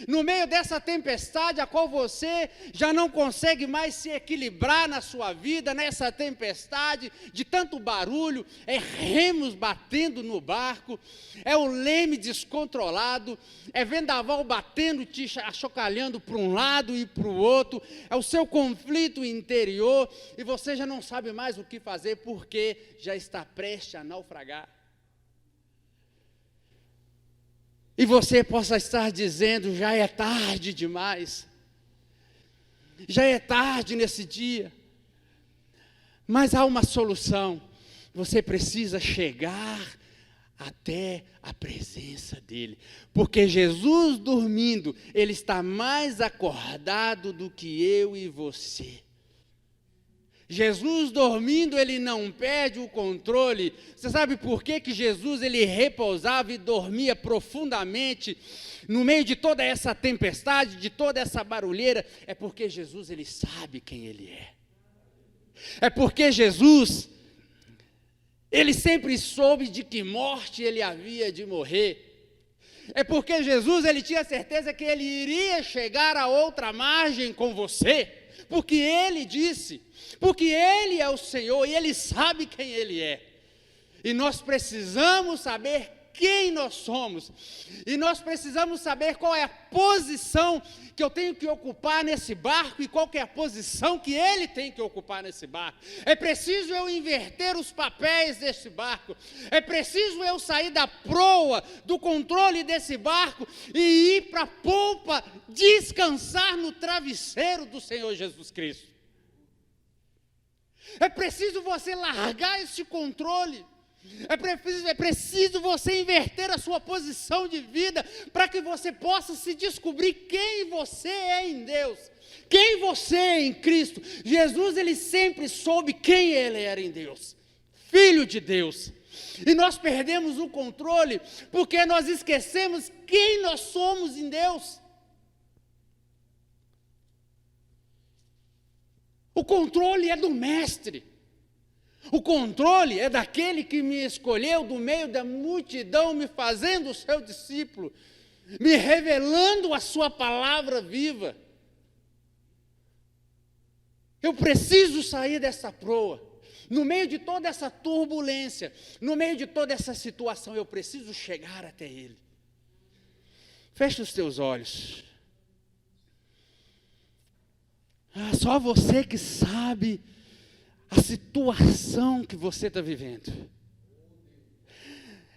No meio dessa tempestade, a qual você já não consegue mais se equilibrar na sua vida, nessa tempestade de tanto barulho, é remos batendo no barco, é o leme descontrolado, é vendaval batendo, te achocalhando para um lado e para o outro, é o seu conflito interior, e você já não sabe mais o que fazer, porque já está prestes a naufragar. E você possa estar dizendo: já é tarde demais, já é tarde nesse dia. Mas há uma solução. Você precisa chegar até a presença dele, porque Jesus dormindo, ele está mais acordado do que eu e você. Jesus dormindo, ele não perde o controle. Você sabe por que Jesus ele repousava e dormia profundamente no meio de toda essa tempestade, de toda essa barulheira? É porque Jesus ele sabe quem ele é. É porque Jesus ele sempre soube de que morte ele havia de morrer. É porque Jesus ele tinha certeza que ele iria chegar a outra margem com você. Porque ele disse, porque ele é o Senhor e ele sabe quem ele é. E nós precisamos saber quem nós somos. E nós precisamos saber qual é a posição que eu tenho que ocupar nesse barco e qual que é a posição que ele tem que ocupar nesse barco. É preciso eu inverter os papéis desse barco. É preciso eu sair da proa, do controle desse barco e ir para a polpa, descansar no travesseiro do Senhor Jesus Cristo. É preciso você largar esse controle. É preciso você inverter a sua posição de vida para que você possa se descobrir quem você é em Deus, quem você é em Cristo. Jesus, ele sempre soube quem ele era em Deus, Filho de Deus. E nós perdemos o controle porque nós esquecemos quem nós somos em Deus. O controle é do mestre. O controle é daquele que me escolheu do meio da multidão, me fazendo o seu discípulo, me revelando a sua palavra viva. Eu preciso sair dessa proa. No meio de toda essa turbulência, no meio de toda essa situação, eu preciso chegar até Ele. Feche os teus olhos. Só você que sabe a situação que você está vivendo.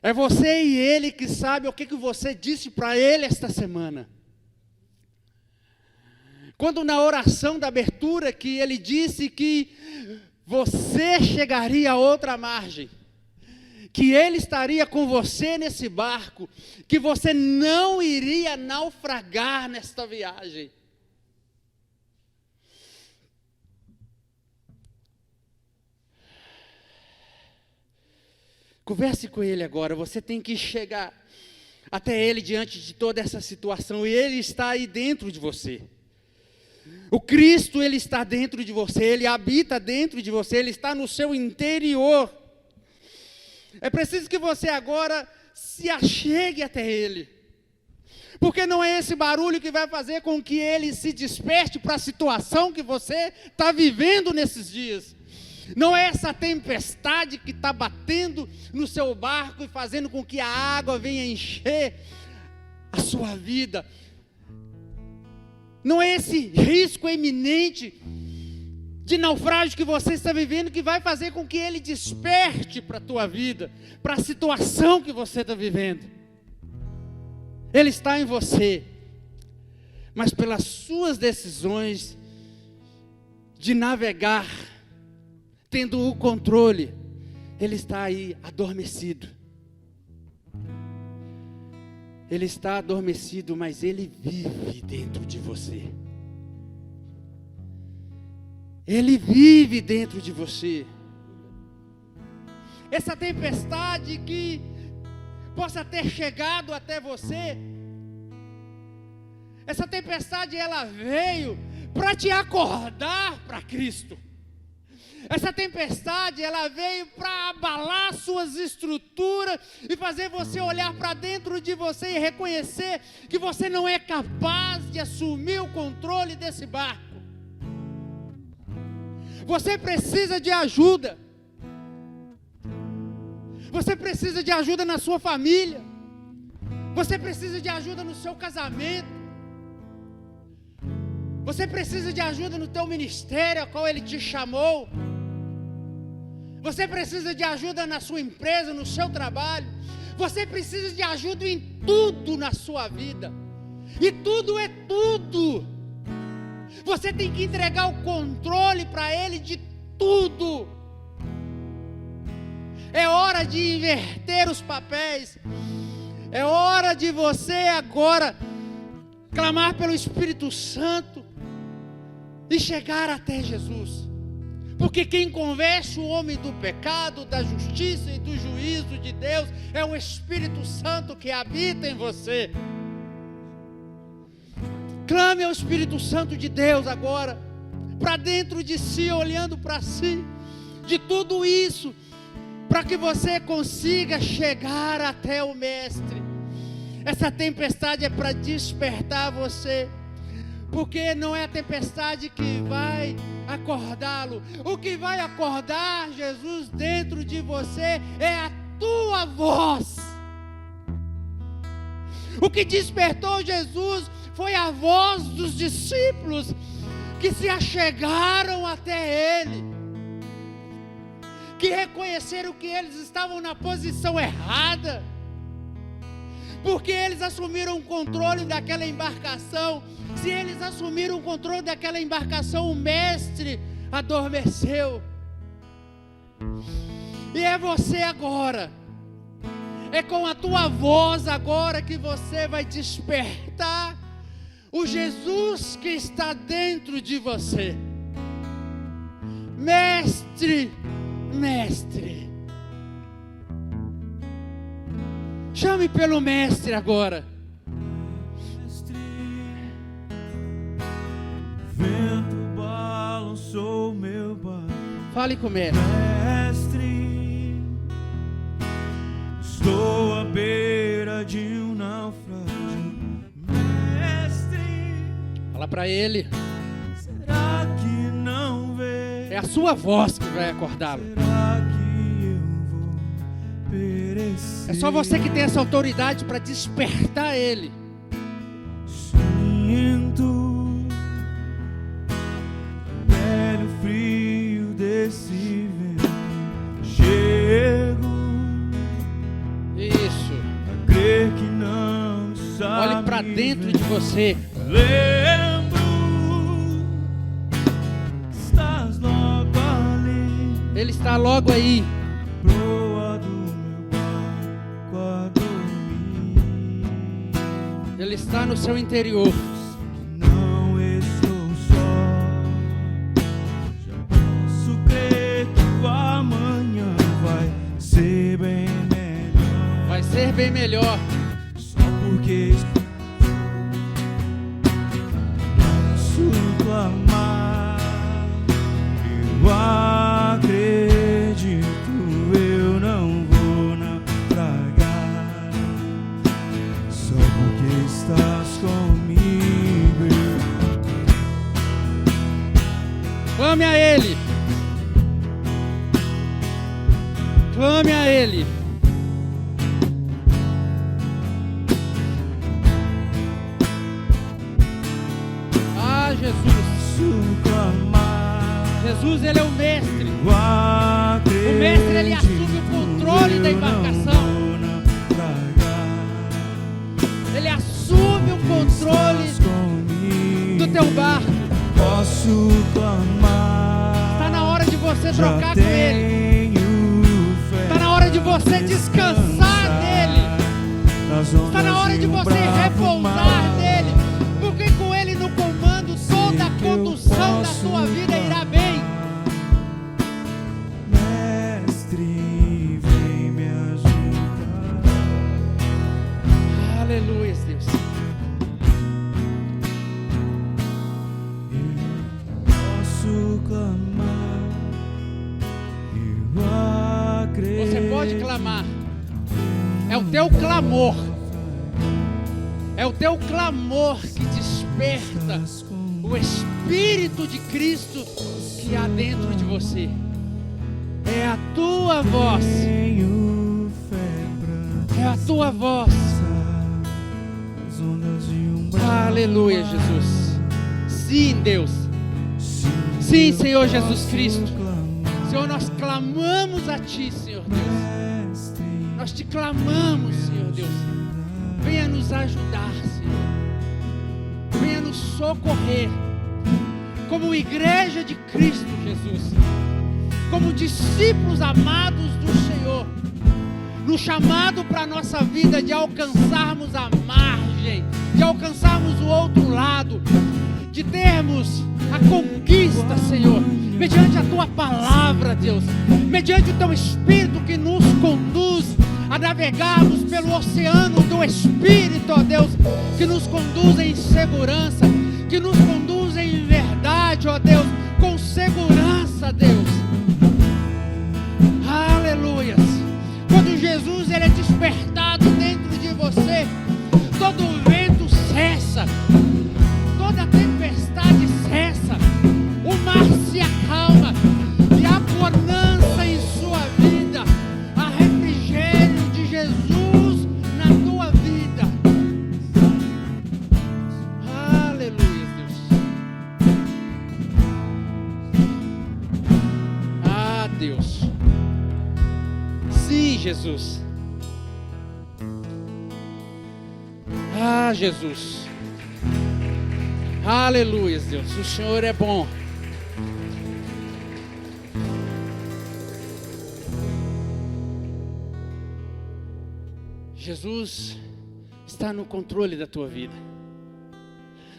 É você e ele que sabe o que você disse para ele esta semana. Quando na oração da abertura que ele disse que você chegaria a outra margem, que ele estaria com você nesse barco, que você não iria naufragar nesta viagem. Converse com ele agora. Você tem que chegar até ele diante de toda essa situação, e ele está aí dentro de você. O Cristo, ele está dentro de você, ele habita dentro de você, ele está no seu interior. É preciso que você agora se achegue até ele, porque não é esse barulho que vai fazer com que ele se desperte para a situação que você está vivendo nesses dias. Não é essa tempestade que está batendo no seu barco e fazendo com que a água venha encher a sua vida. Não é esse risco iminente de naufrágio que você está vivendo que vai fazer com que ele desperte para a tua vida, para a situação que você está vivendo. Ele está em você, mas pelas suas decisões de navegar, tendo o controle, ele está aí adormecido. Ele está adormecido, mas ele vive dentro de você. Ele vive dentro de você. Essa tempestade que possa ter chegado até você, essa tempestade ela veio para te acordar para Cristo. Essa tempestade, ela veio para abalar suas estruturas e fazer você olhar para dentro de você e reconhecer que você não é capaz de assumir o controle desse barco. Você precisa de ajuda. Você precisa de ajuda na sua família. Você precisa de ajuda no seu casamento. Você precisa de ajuda no teu ministério, a qual Ele te chamou. Você precisa de ajuda na sua empresa, no seu trabalho. Você precisa de ajuda em tudo na sua vida. E tudo é tudo. Você tem que entregar o controle para Ele de tudo. É hora de inverter os papéis. É hora de você agora clamar pelo Espírito Santo e chegar até Jesus. Porque quem convence o homem do pecado, da justiça e do juízo de Deus é o Espírito Santo que habita em você. Clame ao Espírito Santo de Deus agora, para dentro de si, olhando para si, de tudo isso, para que você consiga chegar até o Mestre. Essa tempestade é para despertar você, porque não é a tempestade que vai acordá-lo. O que vai acordar Jesus dentro de você é a tua voz. O que despertou Jesus foi a voz dos discípulos que se achegaram até Ele, que reconheceram que eles estavam na posição errada, porque eles assumiram o controle daquela embarcação. Se eles assumiram o controle daquela embarcação, o Mestre adormeceu. E é você agora, é com a tua voz agora que você vai despertar o Jesus que está dentro de você. Mestre, Mestre. Chame pelo Mestre agora. Mestre, vento balançou meu barco. Fale com o Mestre. Mestre, estou à beira de um naufrágio. Mestre, Fala para Ele. será que não vê? É a sua voz que vai acordá-lo. Será que eu vou perecer? É só você que tem essa autoridade para despertar Ele. Sinto pele o frio desse vento. Chego Isso. a crer que não sabe. Olhe para dentro de você. Lembro que estás logo ali, Ele está logo aí. proa do meu barco a dormir. Ele está no seu interior. Não estou só, já posso crer que o amanhã vai ser bem melhor. Vai ser bem melhor. Só porque posso clamar, eu acredito, eu não vou naufragar. Só porque estás comigo. Clame a Ele. Clame a Ele. Ah, Jesus. Posso clamar, Jesus, Ele é o Mestre. eu acredito, O Mestre, Ele assume o controle da eu embarcação. não vou naufragar. Ele assume o controle Estás comigo. do teu barco. Posso clamar, Está na hora de você já trocar com Ele. tenho fé Está na hora de você descansar nele. nas Está ondas na hora de um você bravo repousar mar. nele. Porque com Ele no comando, toda a condução da sua vida irá bem. Mestre, vem me ajudar. Aleluia, Deus. Eu posso clamar, eu acredito. Você pode clamar. É o teu clamor. É o teu clamor que desperta o Espírito de Cristo que há dentro de você. É a tua voz. Tenho fé pra É a tua voz. as ondas de um bravo Aleluia, mar. Jesus. Sim, Deus. Sim, Senhor Jesus Cristo. Senhor, nós clamamos a Ti, Senhor Deus. Mestre, Nós te clamamos, Senhor Deus. Venha nos ajudar, Senhor. Venha nos socorrer. Como igreja de Cristo Jesus. Como discípulos amados do Senhor. No chamado para a nossa vida de alcançarmos a margem. De alcançarmos o outro lado. De termos a conquista, Senhor. Mediante a Tua palavra, Deus. Mediante o Teu Espírito que nos conduz a navegarmos pelo oceano do Espírito, ó Deus, que nos conduz em segurança, que nos conduz em verdade, ó Deus, com segurança, Deus. Aleluias. Quando Jesus ele é despertado dentro de você, todo o vento cessa, toda a tempestade cessa, o mar se acalma e há bonança em sua vida, há refrigério de Jesus na tua vida. Aleluia, Deus. Ah, Deus. Sim, Jesus. Ah, Jesus. Aleluia, Deus. O Senhor é bom. Jesus está no controle da tua vida.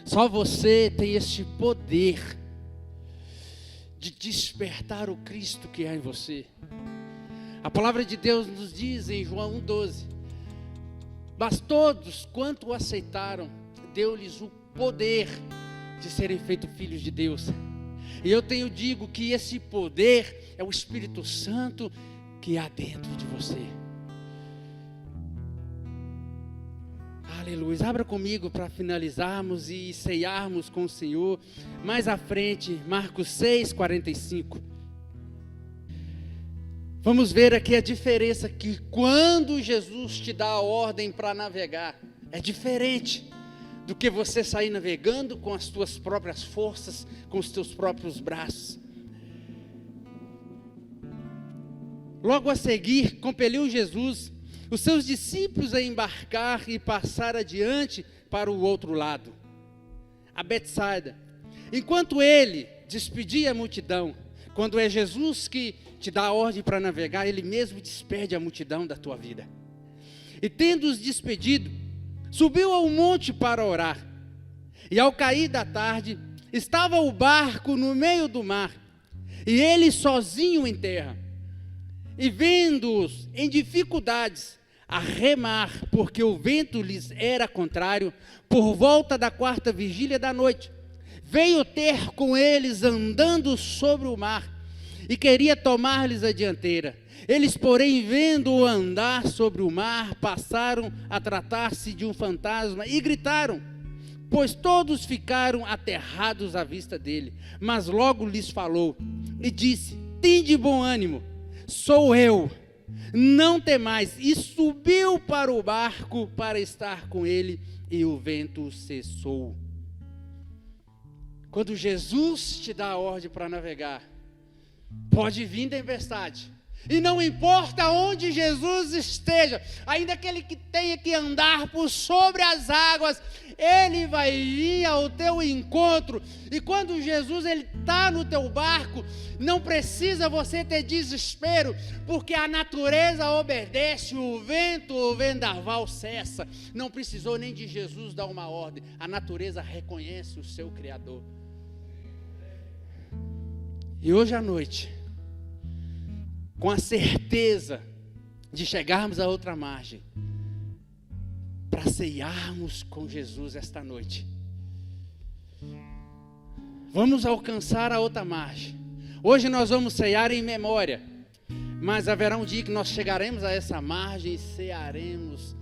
Só você tem este poder de despertar o Cristo que há em você. A palavra de Deus nos diz em João 1,12: mas todos quanto o aceitaram, deu-lhes o poder de serem feitos filhos de Deus. E eu digo que esse poder é o Espírito Santo que há dentro de você. Aleluia. Abra comigo para finalizarmos e ceiarmos com o Senhor. Mais à frente, Marcos 6:45. Vamos ver aqui a diferença que quando Jesus te dá a ordem para navegar, é diferente do que você sair navegando com as tuas próprias forças, com os teus próprios braços. Logo a seguir, compeliu Jesus os seus discípulos a embarcar e passar adiante para o outro lado, a Betsaida. Enquanto ele despedia a multidão, quando é Jesus que te dá a ordem para navegar, ele mesmo despede a multidão da tua vida. E tendo-os despedido, subiu ao monte para orar. E ao cair da tarde, estava o barco no meio do mar, e ele sozinho em terra. E vendo-os em dificuldades a remar, porque o vento lhes era contrário, por volta da 4ª vigília da noite, veio ter com eles andando sobre o mar, e queria tomar-lhes a dianteira. Eles, porém, vendo-o andar sobre o mar, passaram a tratar-se de um fantasma e gritaram, pois todos ficaram aterrados à vista dele. Mas logo lhes falou e disse: tende bom ânimo, sou eu, não temais. E subiu para o barco para estar com ele, e o vento cessou. Quando Jesus te dá a ordem para navegar, pode vir tempestade, e não importa onde Jesus esteja, ainda que ele tenha que andar por sobre as águas, ele vai vir ao teu encontro. E quando Jesus está no teu barco, não precisa você ter desespero, porque a natureza obedece, o vento, o vendaval cessa. Não precisou nem de Jesus dar uma ordem, a natureza reconhece o seu Criador. E hoje à noite, com a certeza de chegarmos à outra margem, para ceiarmos com Jesus esta noite, vamos alcançar a outra margem. Hoje nós vamos ceiar em memória, mas haverá um dia que nós chegaremos a essa margem e cearemos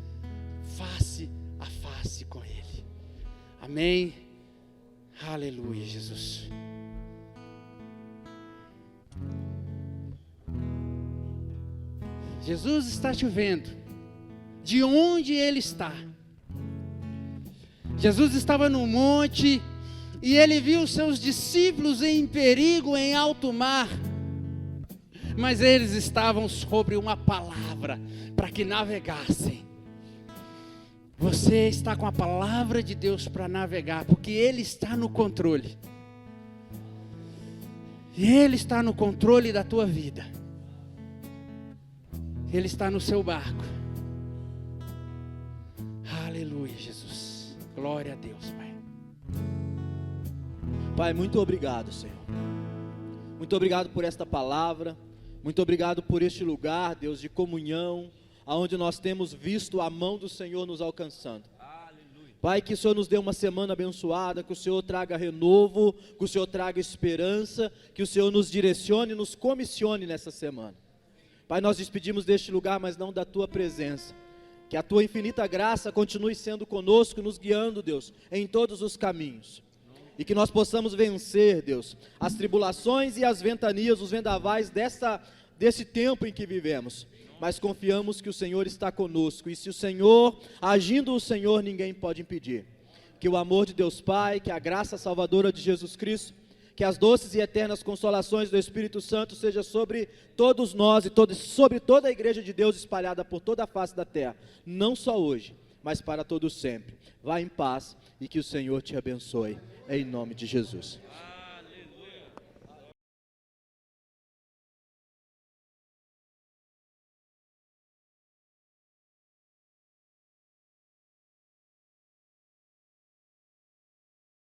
face a face com Ele. Amém? Aleluia, Jesus. Jesus está te vendo, de onde Ele está. Jesus estava no monte, e Ele viu seus discípulos em perigo em alto mar. mas eles estavam sobre uma palavra para que navegassem. Você está com a palavra de Deus para navegar, porque Ele está no controle. Ele está no controle da tua vida. Ele está no seu barco. Aleluia, Jesus. Glória a Deus, Pai. Pai, muito obrigado, Senhor. Muito obrigado por esta palavra. Muito obrigado por este lugar, Deus, de comunhão, aonde nós temos visto a mão do Senhor nos alcançando. Pai, que o Senhor nos dê uma semana abençoada, que o Senhor traga renovo, que o Senhor traga esperança, que o Senhor nos direcione e nos comissione nessa semana. Pai, nós despedimos deste lugar, mas não da Tua presença. Que a Tua infinita graça continue sendo conosco, nos guiando, Deus, em todos os caminhos. E que nós possamos vencer, Deus, as tribulações e as ventanias, os vendavais desse tempo em que vivemos. Mas confiamos que o Senhor está conosco, e se o Senhor, agindo o Senhor, ninguém pode impedir. Que o amor de Deus Pai, que a graça salvadora de Jesus Cristo, que as doces e eternas consolações do Espírito Santo seja sobre todos nós e sobre toda a igreja de Deus espalhada por toda a face da terra, não só hoje, mas para todo sempre. Vá em paz e que o Senhor te abençoe, em nome de Jesus.